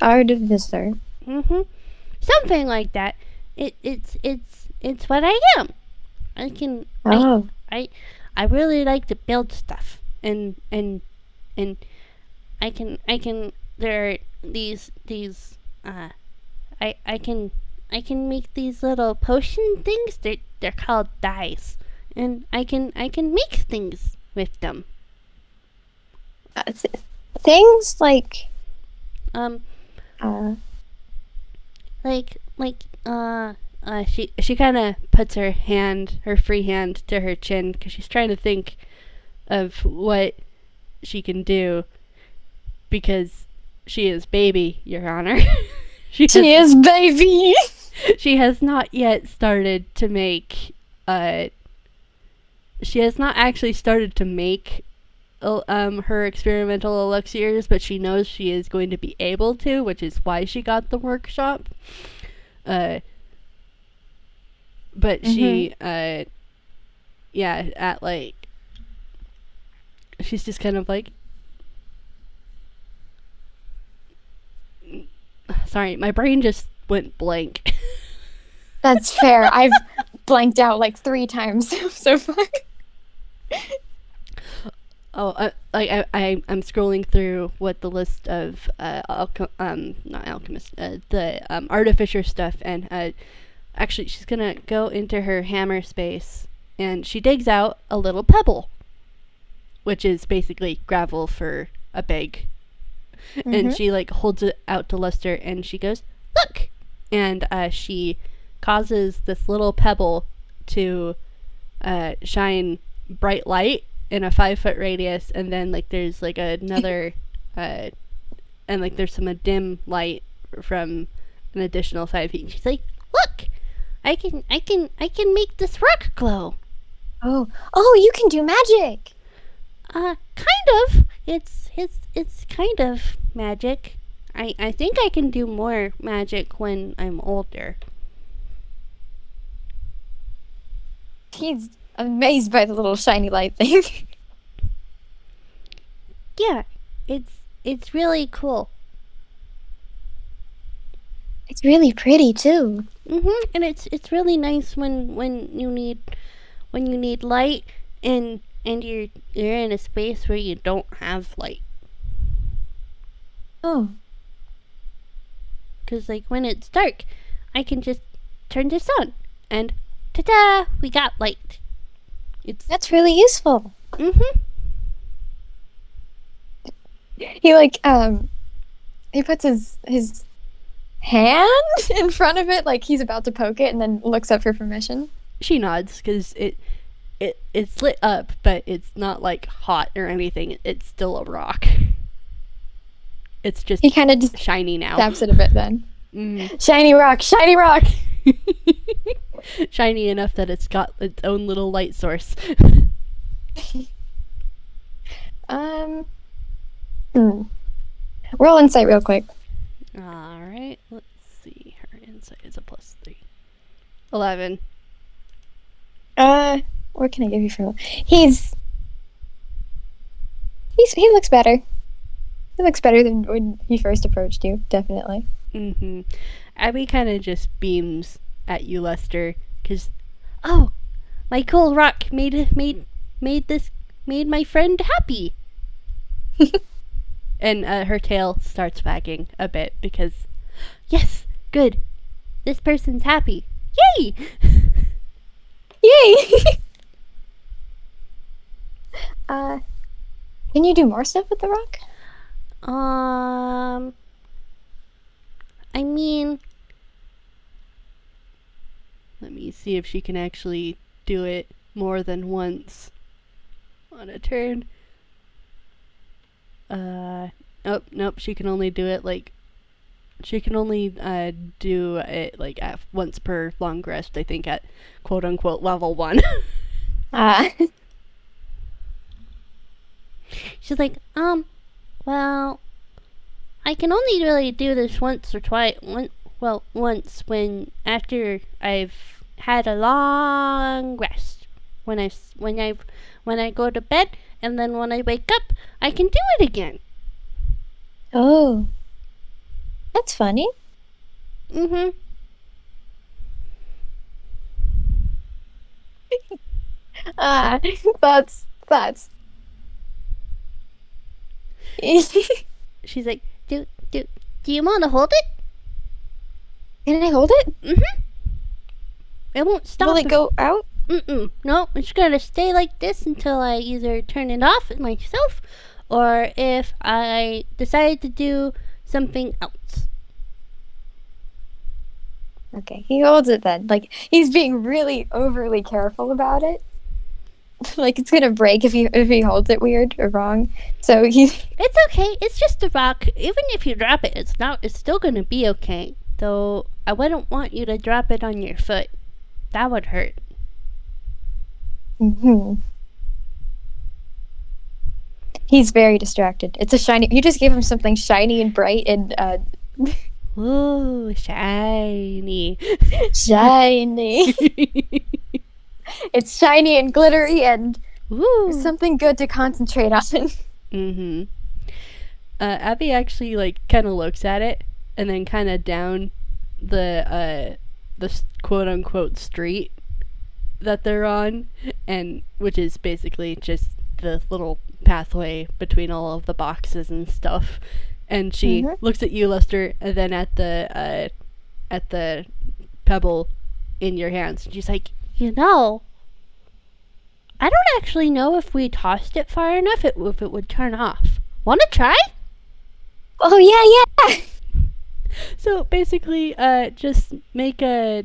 Artificer. Mhm. Something like that. It's what I am. I can Oh, I I really like to build stuff, and I can there are these I can make these little potion things. They're called dyes, and I can make things with them. things like Um, uh, she kind of puts her free hand to her chin because she's trying to think of what she can do, because she is baby, Your Honor. she is baby. She has not yet started to make. She has not actually started to make. Her experimental elixirs, but she knows she is going to be able to, which is why she got the workshop. Uh, but she, yeah, at like, she's just kind of like, sorry, my brain just went blank. That's fair. I've blanked out like 3 times so far. Oh, I'm scrolling through what the list of not alchemist, the artificer stuff, and actually she's gonna go into her hammer space, and she digs out a little pebble, which is basically gravel for a bag, and she like holds it out to Lester, and she goes, "Look," and she causes this little pebble to shine bright light in a 5-foot radius, and then like there's like another and like there's some dim light from an additional 5 feet. And she's like, "Look, I can make this rock glow." Oh, you can do magic. Kind of. It's kind of magic. I think I can do more magic when I'm older. He's amazed by the little shiny light thing. Yeah, it's really cool. It's really pretty too. And it's really nice when you need light, and you're in a space where you don't have light. Oh, Cause like when it's dark, I can just turn this on, and ta-da, we got light. that's really useful. Mhm. He like he puts his hand in front of it like he's about to poke it and then looks up for permission. She nods because it's lit up, but it's not like hot or anything. It's still a rock. It's just He kind of just shiny now. taps it a bit then. Mm. Shiny rock, shiny rock. Shiny enough that it's got its own little light source. Roll insight real quick. Alright, let's see. Her insight is a +3. 11. What can I give you for? He looks better. He looks better than when he first approached you, definitely. Abby kind of just beams at you, Lester, because, oh, my cool rock made my friend happy. And her tail starts wagging a bit because, yes, good, this person's happy. Yay! Yay! Can you do more stuff with the rock? I mean, let me see if she can actually do it more than once on a turn. Nope, she can only do it like She can only do it like at once per long rest, I think, at quote unquote level 1. She's like, well, I can only really do this once or twice. Once after I've had a long rest. When I go to bed, and then when I wake up, I can do it again. Oh, that's funny. Mm-hmm. That's. She's like, do you want to hold it? Can I hold it? Mm-hmm. It won't stop. Will it go out? No, it's gonna stay like this until I either turn it off myself, or if I decide to do something else. Okay, he holds it then. Like, he's being really overly careful about it. Like, it's gonna break if he holds it weird or wrong. So It's okay. It's just a rock. Even if you drop it, it's still gonna be okay. Though I wouldn't want you to drop it on your foot. That would hurt. Mm-hmm. He's very distracted. It's a shiny. You just gave him something shiny and bright and Ooh, shiny. Shiny. It's shiny and glittery and something good to concentrate on. Mm-hmm. Abby actually like kind of looks at it and then kind of down the quote unquote street that they're on, and which is basically just the little pathway between all of the boxes and stuff. And she looks at you, Lester, and then at the pebble in your hands. And she's like, I don't actually know if we tossed it far enough if it would turn off. Want to try? Oh, yeah. So basically, just make a,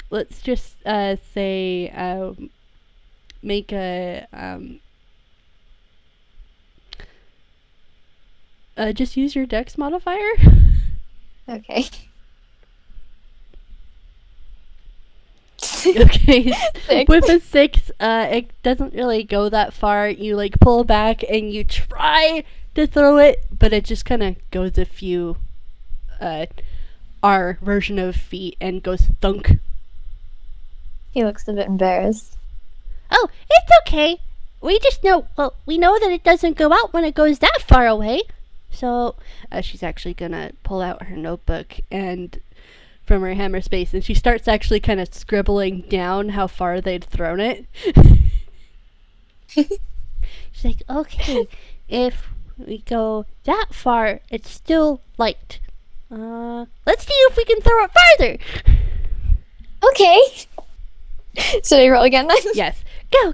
let's just say, make a, just use your dex modifier. Okay. Okay. 6. With a 6, it doesn't really go that far. You like pull back and you try to throw it, but it just kind of goes a few, our version of feet and goes thunk. He looks a bit embarrassed. Oh, it's okay. We know that it doesn't go out when it goes that far away. So, she's actually gonna pull out her notebook and from her hammer space, and she starts actually kind of scribbling down how far they'd thrown it. She's like, okay, if we go that far, it's still light. Let's see if we can throw it farther. Okay. Should I roll again then? Yes. Go.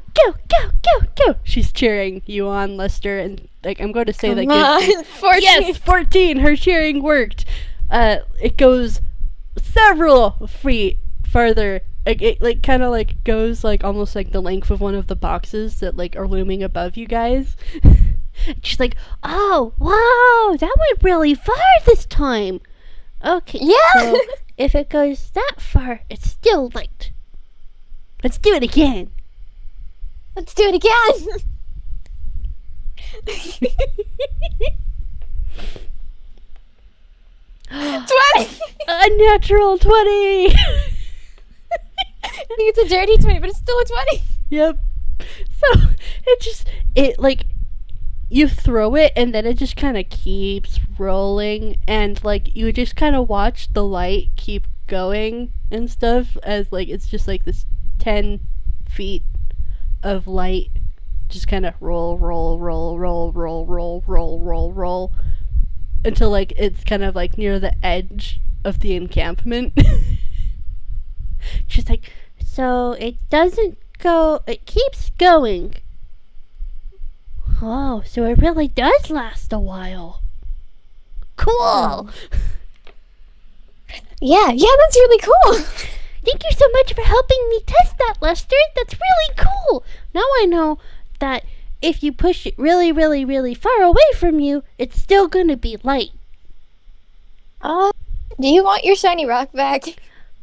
She's cheering you on, Lester, and like I'm going to say Come that on, 14. Yes, 14. Her cheering worked. It goes several feet farther. It like kind of like goes like almost like the length of one of the boxes that like are looming above you guys. She's like, oh wow, that went really far this time. Okay, Yeah. so if it goes that far, it's still light. Let's do it again. Let's do it again. 20. A natural 20. I think it's a dirty 20, but it's still a 20. Yep. So it like you throw it and then it just kind of keeps rolling, and like you just kind of watch the light keep going and stuff as like it's just like this 10 feet of light just kind of roll until like it's kind of like near the edge of the encampment. She's like, so it doesn't go, it keeps going. Oh, so it really does last a while. Cool. Yeah, that's really cool. Thank you so much for helping me test that, Lester. That's really cool. Now I know that if you push it really, really, really far away from you, it's still gonna be light. Uh, do you want your shiny rock back?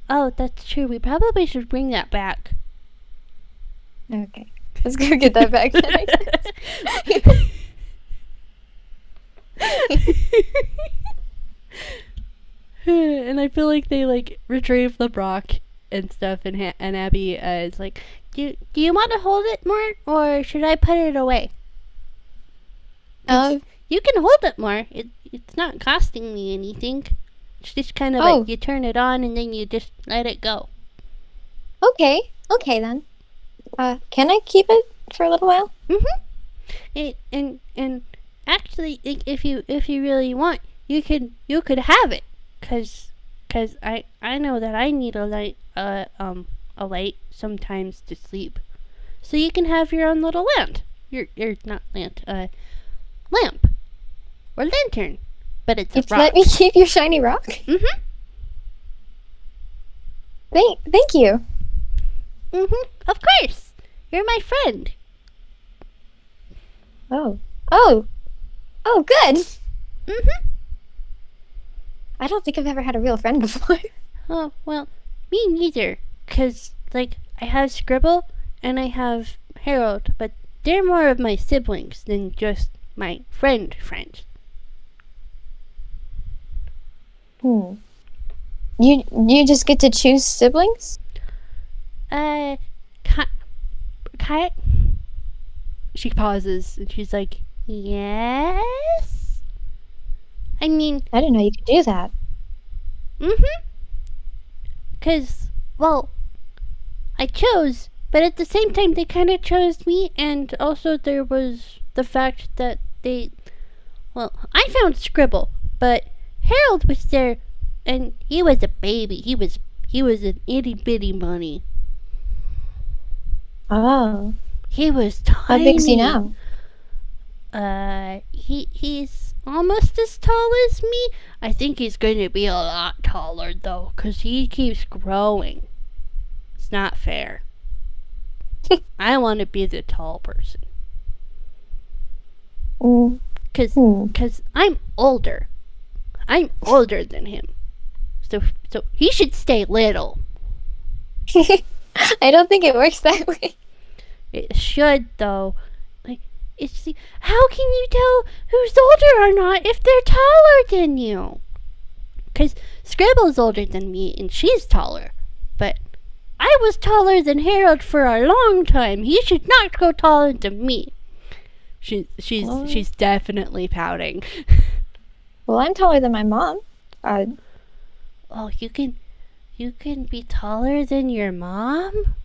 Oh, that's true. We probably should bring that back. Okay. Let's go get that back then, I And I feel like they like retrieve the Brock and stuff, and and Abby is like, do you want to hold it more, or should I put it away? You can hold it more. It's not costing me anything. It's just kind of like you turn it on and then you just let it go. Okay. Okay then. Can I keep it for a little while? And actually, if you really want, you could have it, cause I know that I need a light sometimes to sleep, so you can have your own little lamp. Your not lamp or lantern, but it's a rock. Let me keep your shiny rock. Thank you. Of course, you're my friend. Oh, good. I don't think I've ever had a real friend before. Oh, well, me neither. 'Cause, like, I have Scribble and I have Harold, but they're more of my siblings than just my friends. You just get to choose siblings? She pauses and she's like, yes? I mean, I didn't know you could do that. 'Cause, well, I chose, but at the same time they kind of chose me, and also there was the fact that I found Scribble, but Harold was there, and he was a baby. He was an itty bitty bunny. Oh. He was tiny. How big is he now? He's almost as tall as me. I think he's going to be a lot taller, though, 'cause he keeps growing. It's not fair. I want to be the tall person. 'Cause I'm older. I'm older than him. So he should stay little. I don't think it works that way. It should, though. Like, how can you tell who's older or not if they're taller than you? 'Cause Scribble's older than me and she's taller. But I was taller than Harold for a long time. He should not go taller than me. She's definitely pouting. Well, I'm taller than my mom. Oh, you can be taller than your mom?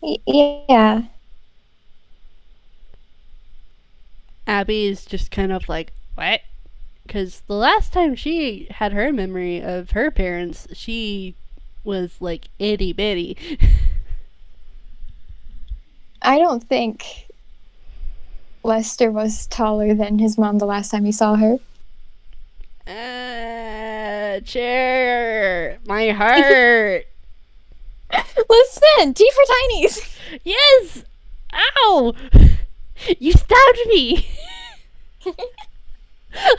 Yeah. Abby is just kind of like, what? Because the last time she had her memory of her parents, she was like itty bitty. I don't think Lester was taller than his mom the last time he saw her. Cherr, my heart. Listen, T for Tinies. Yes. Ow. You stabbed me. I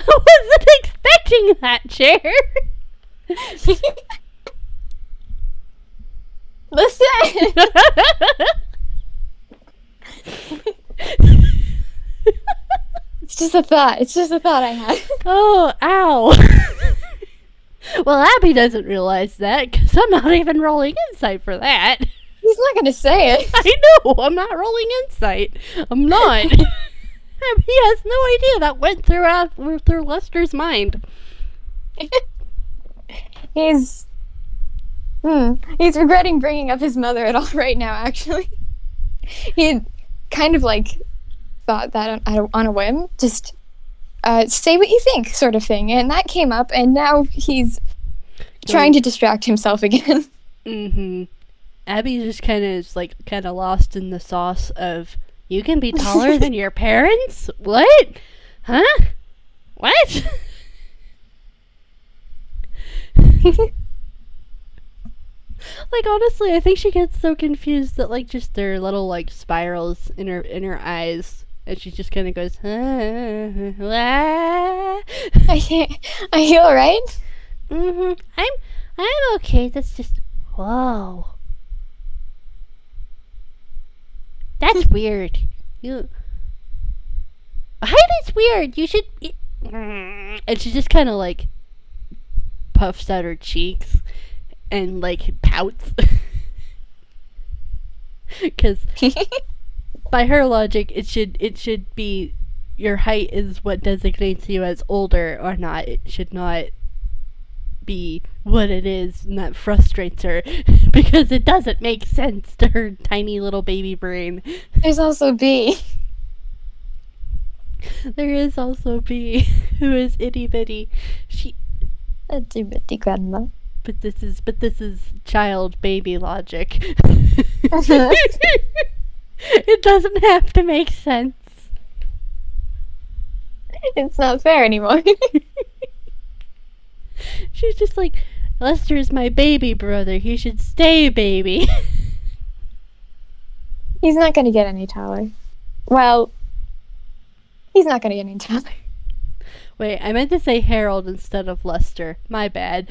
wasn't expecting that, Cherr. Listen. It's just a thought. I had. Oh, ow. Well, Abby doesn't realize that because I'm not even rolling insight for that. He's not gonna say it. I know. I'm not rolling insight. I'm not. He has no idea that went through Lester's mind. He's regretting bringing up his mother at all right now. Actually, he kind of like thought that on a whim, just say what you think, sort of thing, and that came up, and now he's trying to distract himself again. Abby just kind of lost in the sauce of, you can be taller than your parents? What? Huh? What? Like, honestly, I think she gets so confused that, like, just their little, like, spirals in her eyes And she just kind of goes, ah. Are you alright? I'm okay. That's just, whoa. That's weird. Heidi's weird. You should. And she just kind of like puffs out her cheeks and like pouts. Because by her logic, it should be your height is what designates you as older or not. It should not be what it is, and that frustrates her because it doesn't make sense to her tiny little baby brain. There's also B. There is also B, who is itty bitty. A itty bitty grandma. But this is child baby logic. It doesn't have to make sense. It's not fair anymore. She's just like, Lester's my baby brother. He should stay baby. He's not gonna get any taller. Well, he's not gonna get any taller. Wait, I meant to say Harold instead of Lester. My bad.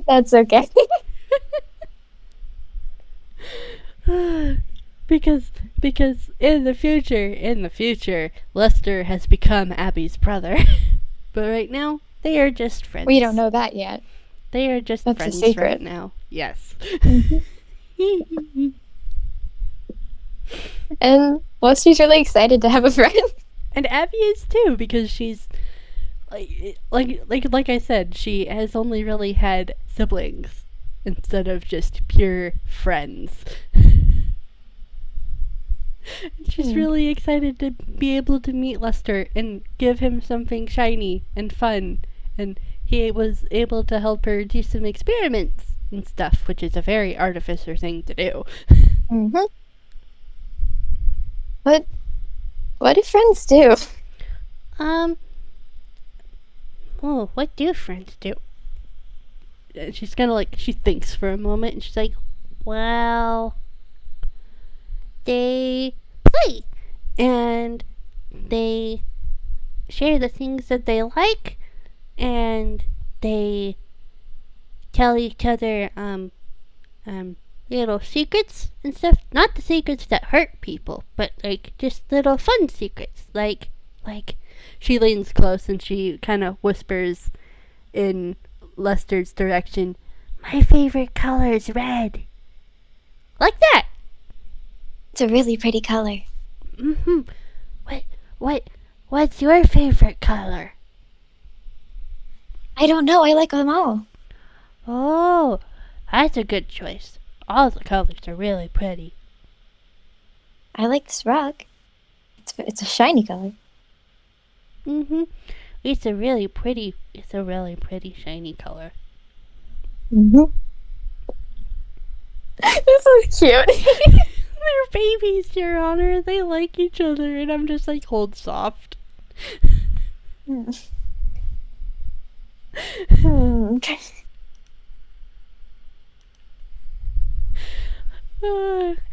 That's okay. Because in the future, Lester has become Abby's brother. But right now, they are just friends. We don't know that yet. They are just That's friends a secret right now. Yes. And Lester's really excited to have a friend. And Abby is too, because she's like I said, she has only really had siblings instead of just pure friends. She's really excited to be able to meet Lester and give him something shiny and fun. And he was able to help her do some experiments and stuff, which is a very artificer thing to do. Mm-hmm. What do friends do? Oh, what do friends do? And she's kind of like, she thinks for a moment, and she's like, well, they play, and they share the things that they like, and they tell each other, little secrets and stuff. Not the secrets that hurt people, but, like, just little fun secrets. Like, she leans close and she kind of whispers in Lester's direction, my favorite color is red. Like that. It's a really pretty color. Mm-hmm. What's your favorite color? I don't know. I like them all. Oh, that's a good choice. All the colors are really pretty. I like this rock. It's a shiny color. Mm-hmm. It's a really pretty shiny color. Mm-hmm. This is cute. They're babies, Your Honor. They like each other, and I'm just like, hold soft.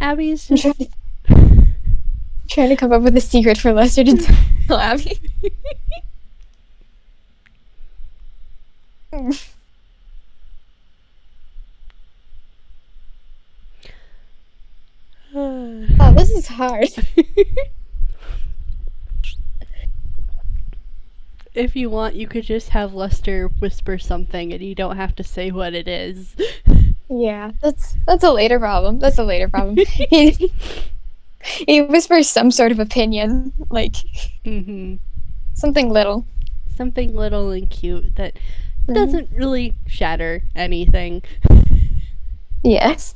Abby's just trying to come up with a secret for Lester to tell Abby. Oh, this is hard. If you want, you could just have Lester whisper something and you don't have to say what it is. Yeah, that's a later problem. That's a later problem. He whispers some sort of opinion, like something little. Something little and cute that doesn't really shatter anything. Yes.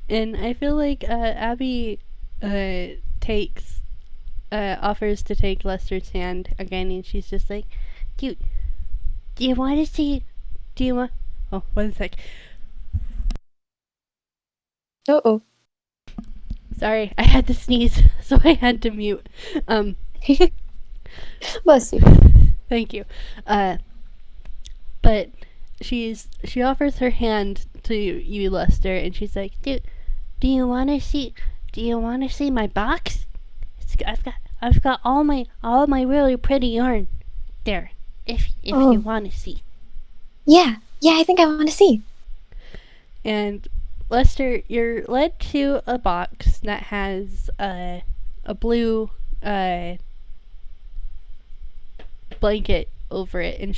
And I feel like Abby offers to take Lester's hand again, and she's just like, do you want to see, oh, 1 sec. Uh-oh. Sorry, I had to sneeze, so I had to mute. Bless you. Thank you. But she offers her hand to you, Lester, and she's like, do you want to see my box? I've got all my really pretty yarn there. If Oh. you want to see. Yeah, I think I want to see. And Lester, you're led to a box that has a blue blanket over it, and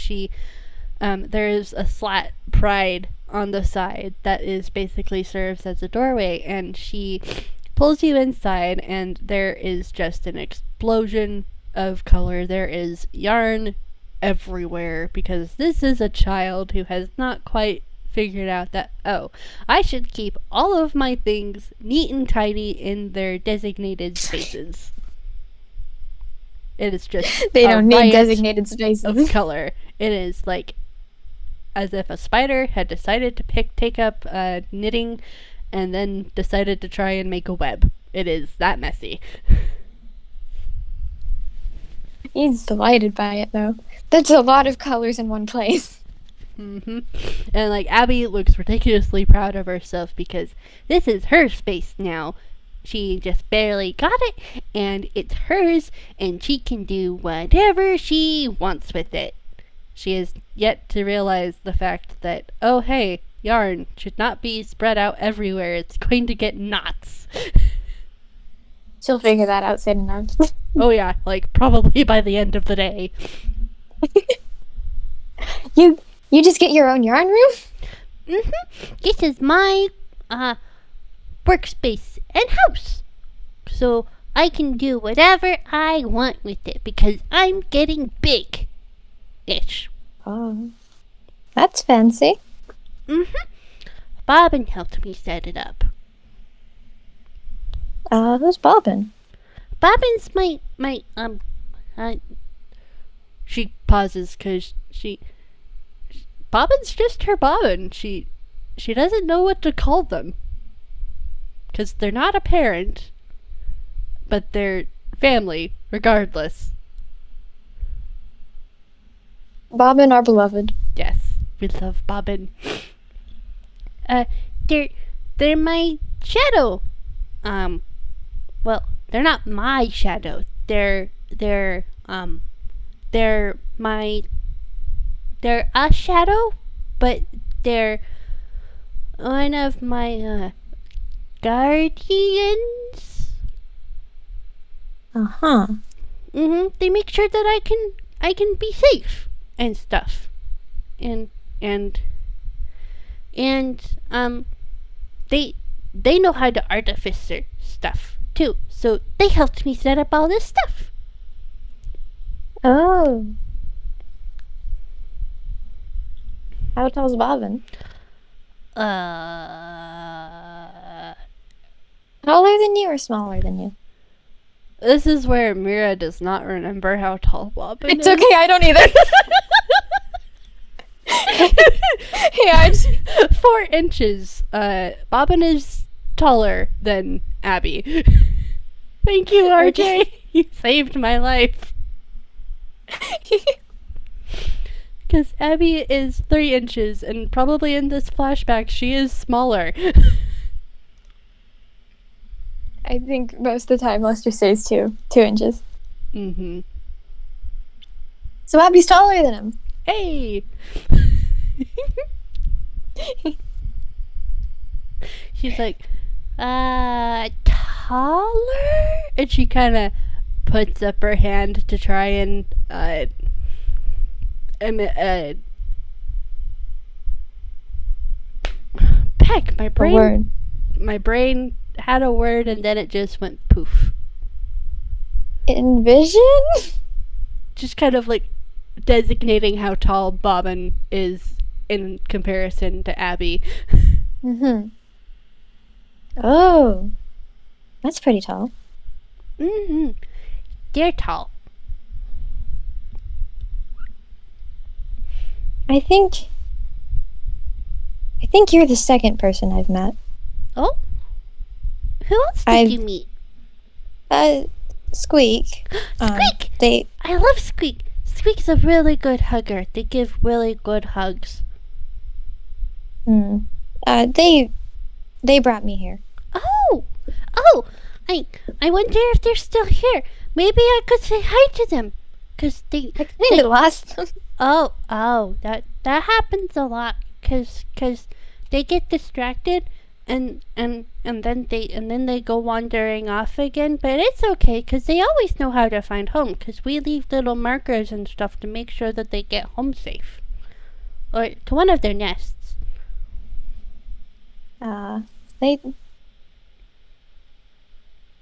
there is a slat pried on the side that is basically serves as a doorway, and she pulls you inside, and there is just an explosion of color. There is yarn everywhere because this is a child who has not quite figured out that, oh, I should keep all of my things neat and tidy in their designated spaces. It is just they don't need riot designated spaces of color. It is like as if a spider had decided to take up knitting and then decided to try and make a web. It is that messy. He's delighted by it, though. That's a lot of colors in one place. Mm-hmm. And like Abby looks ridiculously proud of herself because this is her space now. She just barely got it, and it's hers, and she can do whatever she wants with it. She has yet to realize the fact that, oh hey, yarn should not be spread out everywhere. It's going to get knots. She'll figure that out soon enough. Oh yeah, like probably by the end of the day. You just get your own yarn room? Mm-hmm. This is my workspace and house. So I can do whatever I want with it because I'm getting big-ish. Oh. That's fancy. Mm-hmm. Bobbin helped me set it up. Who's Bobbin? Bobbin's my she pauses because Bobbin's just her Bobbin. She doesn't know what to call them. Because they're not a parent, but they're family, regardless. Bobbin, our beloved. Yes, we love Bobbin. They're my shadow. Well, they're not my shadow. They're a shadow, but they're one of my guardians. Uh-huh. They make sure that I can be safe and stuff. And they know how to artificer stuff too. So they helped me set up all this stuff. Oh. How tall's Bobbin? Taller than you or smaller than you? This is where Mira does not remember how tall Bobbin It's is. okay, I don't either. Yeah, 4 inches. Bobbin is taller than Abby. Thank you, RJ. You saved my life. Because Abby is 3 inches, and probably in this flashback, she is smaller. I think most of the time Lester stays 2 inches. Mm-hmm. So Abby's taller than him. Hey! She's like, taller? And she kind of puts up her hand to try and, Peck, my brain. Word. My brain had a word and then it just went poof. Envision? Just kind of like designating how tall Bobbin is in comparison to Abby. Mm-hmm. Oh. That's pretty tall. Mm-hmm. They're tall. I think you're the second person I've met. Oh? Who else did you meet? Squeak. Squeak! I love Squeak. Squeak's a really good hugger. They give really good hugs. They brought me here. Oh, I I wonder if they're still here. Maybe I could say hi to them. Cause I kind of lost them. that happens a lot. Cause they get distracted, and then they go wandering off again. But it's okay, cause they always know how to find home. Cause we leave little markers and stuff to make sure that they get home safe, or to one of their nests. They.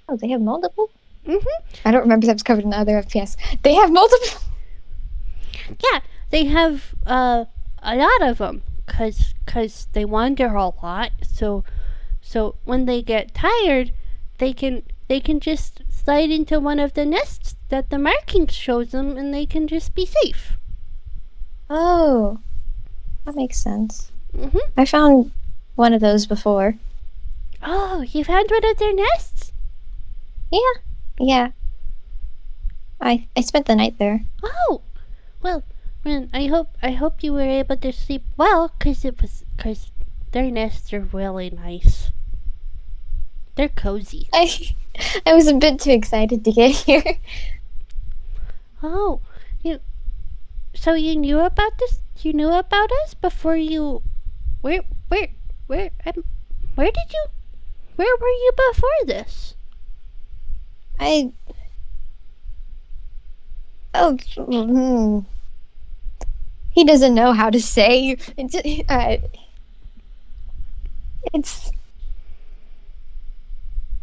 Oh, they have multiple? Mhm. I don't remember that was covered in the other FPS. They have multiple? Yeah, they have a lot of them, cause they wander a lot. So when they get tired, they can just slide into one of the nests that the markings shows them, and they can just be safe. Oh, that makes sense. Mhm. I found one of those before. Oh, you found one of their nests? Yeah. I spent the night there. Oh, well, I hope you were able to sleep well, cause their nests are really nice. They're cozy. I was a bit too excited to get here. Oh, so you knew about this? You knew about us before you? Where where where did you? Where were you before this? He doesn't know how to say. It's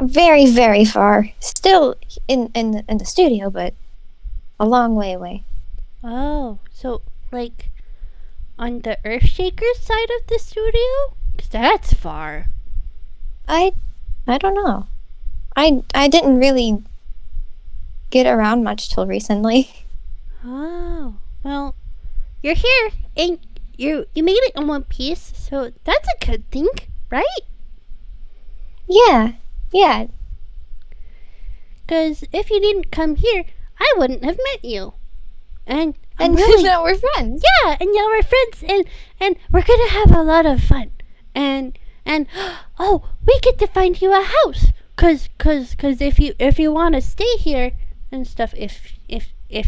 very, very far. Still in the studio, but a long way away. Oh, so like on the Earthshaker's side of the studio? 'Cause that's far. I don't know. I didn't really get around much till recently. Oh, well, you're here and you made it in one piece, so that's a good thing, right? Yeah. 'Cause if you didn't come here, I wouldn't have met you. And And really, now we're friends. yeah, and now we're friends, and we're gonna have a lot of fun. And oh, we get to find you a house. Cause if you wanna stay here and stuff, if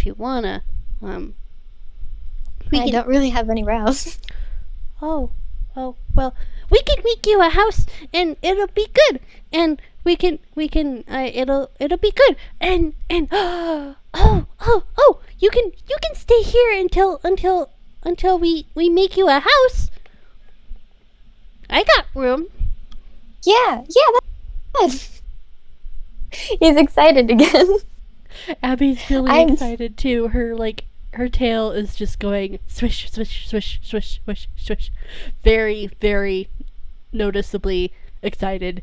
you wanna, I don't really have anywhere else. Oh, well, we can make you a house, and it'll be good, and it'll be good, and you can stay here until we make you a house. I got room. Yeah, that's good. He's excited again. Abby's really excited too. Her tail is just going swish, swish, swish, swish, swish, swish. Very, very noticeably excited.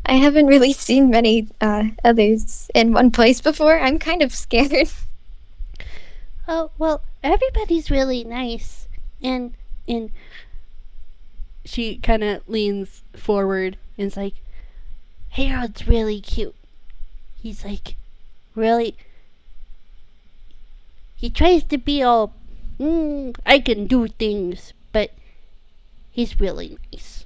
I haven't really seen many others in one place before. I'm kind of scared. Oh, well, everybody's really nice. And she kind of leans forward and is like, Harold's really cute. He's like, really. He tries to be all, I can do things, but he's really nice.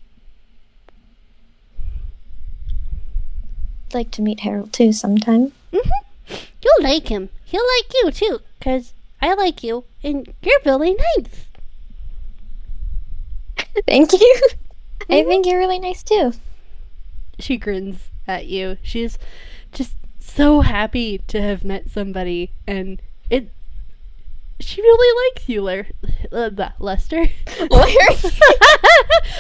I'd like to meet Harold too sometime. You'll like him. He'll like you too, 'cause I like you, and you're really nice. Thank you. I think you're really nice too. She grins at you. She's just so happy to have met somebody, and she really likes you, Lester. Larry.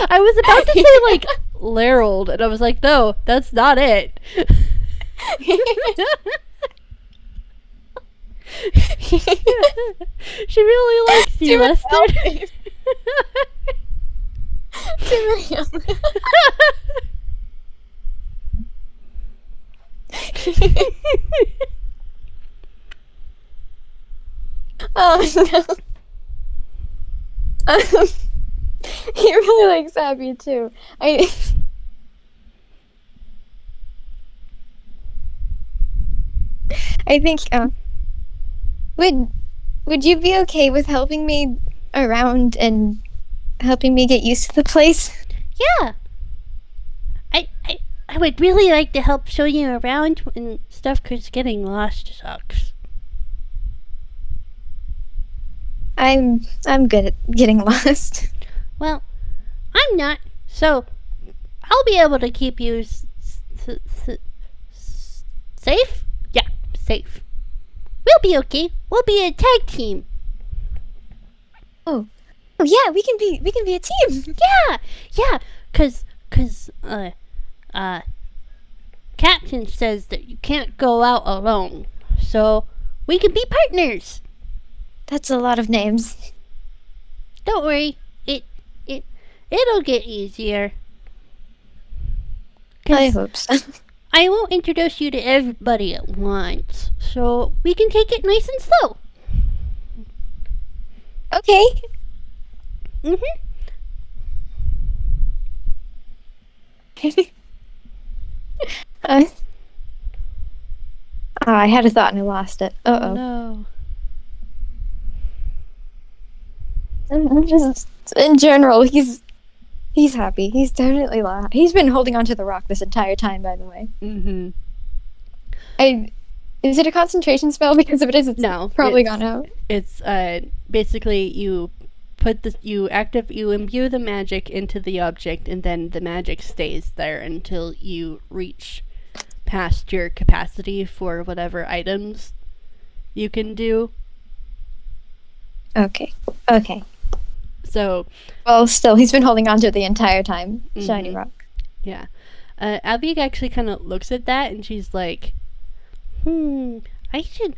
I was about to say like Larold, and I was like, no, that's not it. She really likes you, Lester. Oh no. He really likes Abby too. I think would you be okay with helping me around and helping me get used to the place? Yeah. I would really like to help show you around and stuff because getting lost sucks. I'm good at getting lost. Well, I'm not, so I'll be able to keep you safe? Yeah, safe. We'll be okay. We'll be a tag team. Oh yeah, we can be a team. Yeah, cause Captain says that you can't go out alone, so we can be partners. That's a lot of names. Don't worry, it'll get easier. I hope so. I won't introduce you to everybody at once, so we can take it nice and slow. Okay. I had a thought and I lost it. Uh-oh. No. Just in general, he's happy. He's definitely he's been holding onto the rock this entire time, by the way. Is it a concentration spell? Because if it is, it's probably gone out. It's basically you imbue the magic into the object, and then the magic stays there until you reach past your capacity for whatever items you can do. Okay. So, well, still, he's been holding on to it the entire time. Shiny rock. Yeah. Abby actually kind of looks at that, and she's like, I can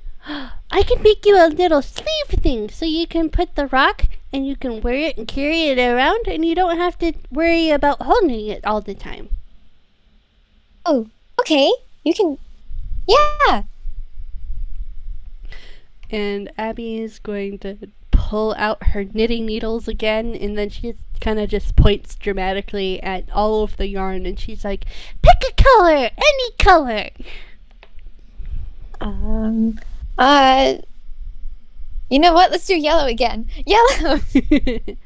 make you a little sleeve thing so you can put the rock and you can wear it and carry it around and you don't have to worry about holding it all the time. Oh, okay. You can... Yeah! And Abby is going to pull out her knitting needles again, and then she kind of just points dramatically at all of the yarn, and she's like, pick a color! Any color! You know what? Let's do yellow again. Yellow! Okay,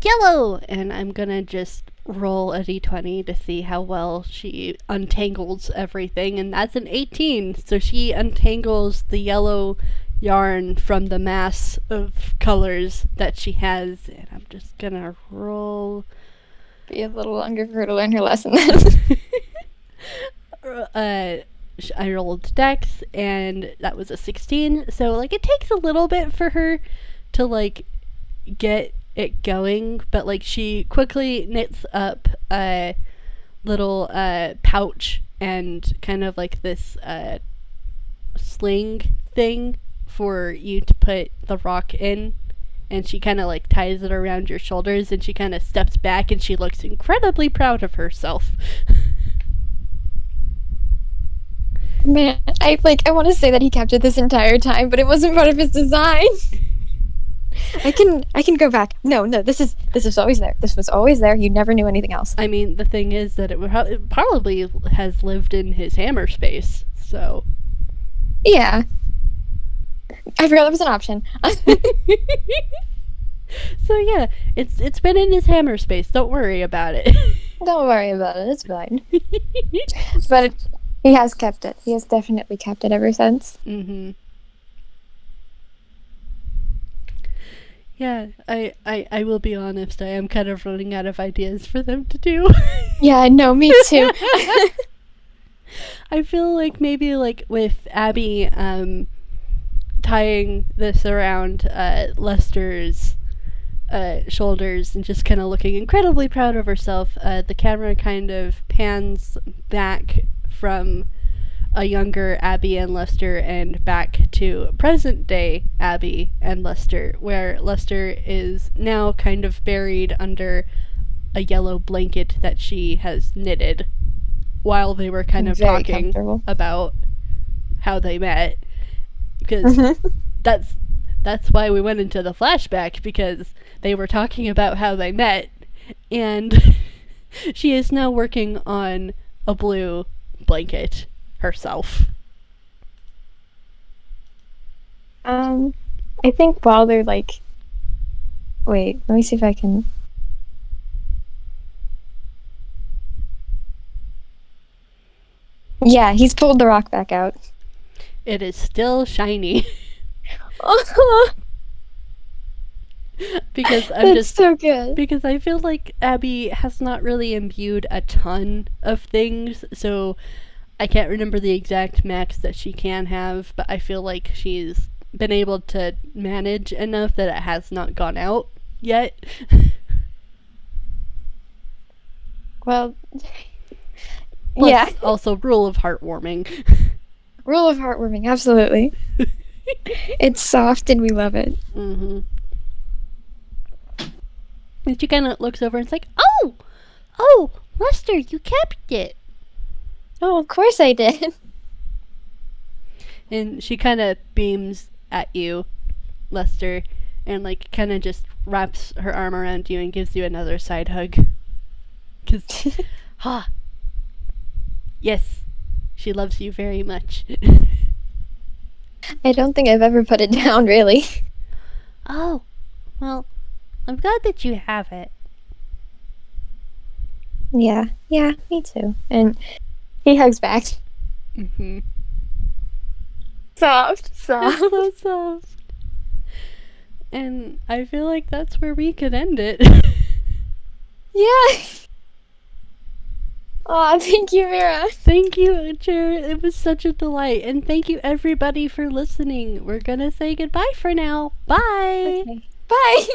yellow! And I'm gonna just roll a d20 to see how well she untangles everything, and that's an 18. So she untangles the yellow yarn from the mass of colors that she has, and I'm just gonna roll. Be a little longer for her to learn her lesson. I rolled Dex, and that was a 16. So, like, it takes a little bit for her to, like, get it going, but, like, she quickly knits up a little pouch and kind of like this sling thing for you to put the rock in, and she kind of like ties it around your shoulders, and she kind of steps back and she looks incredibly proud of herself. Man, I want to say that he kept it this entire time, but it wasn't part of his design. I can go back. No, this is always there. This was always there. You never knew anything else. I mean, the thing is that it probably has lived in his hammer space, so. Yeah. I forgot that was an option. So yeah, it's been in his hammer space. Don't worry about it. Don't worry about it. It's fine. But he has kept it. He has definitely kept it ever since. Yeah, I will be honest. I am kind of running out of ideas for them to do. Yeah, no, me too. I feel like maybe like with Abby tying this around Lester's shoulders and just kind of looking incredibly proud of herself, the camera kind of pans back from a younger Abi and Lester and back to present day Abi and Lester, where Lester is now kind of buried under a yellow blanket that she has knitted while they were kind of Very talking about how they met. Because that's why we went into the flashback, because they were talking about how they met, and she is now working on a blue blanket herself. I think while they're like, wait, let me see if I can. Yeah, he's pulled the rock back out. It is still shiny. Because That's so good. because I feel like Abby has not really imbued a ton of things, so I can't remember the exact max that she can have, but I feel like she's been able to manage enough that it has not gone out yet. Well, Plus, yeah. also rule of heartwarming. Rule of heartwarming, absolutely. It's soft and we love it. Mm-hmm. And she kind of looks over and it's like, oh, Lester, you kept it. Oh, of course I did. And she kind of beams at you, Lester, and like kind of just wraps her arm around you and gives you another side hug. Because, yes, she loves you very much. I don't think I've ever put it down, really. Oh, well, I'm glad that you have it. Yeah, me too. And he hugs back. Mm-hmm. Soft. So soft. And I feel like that's where we could end it. Yeah. Aw, thank you, Mira. Thank you, Cherr. It was such a delight. And thank you, everybody, for listening. We're gonna say goodbye for now. Bye. Okay. Bye.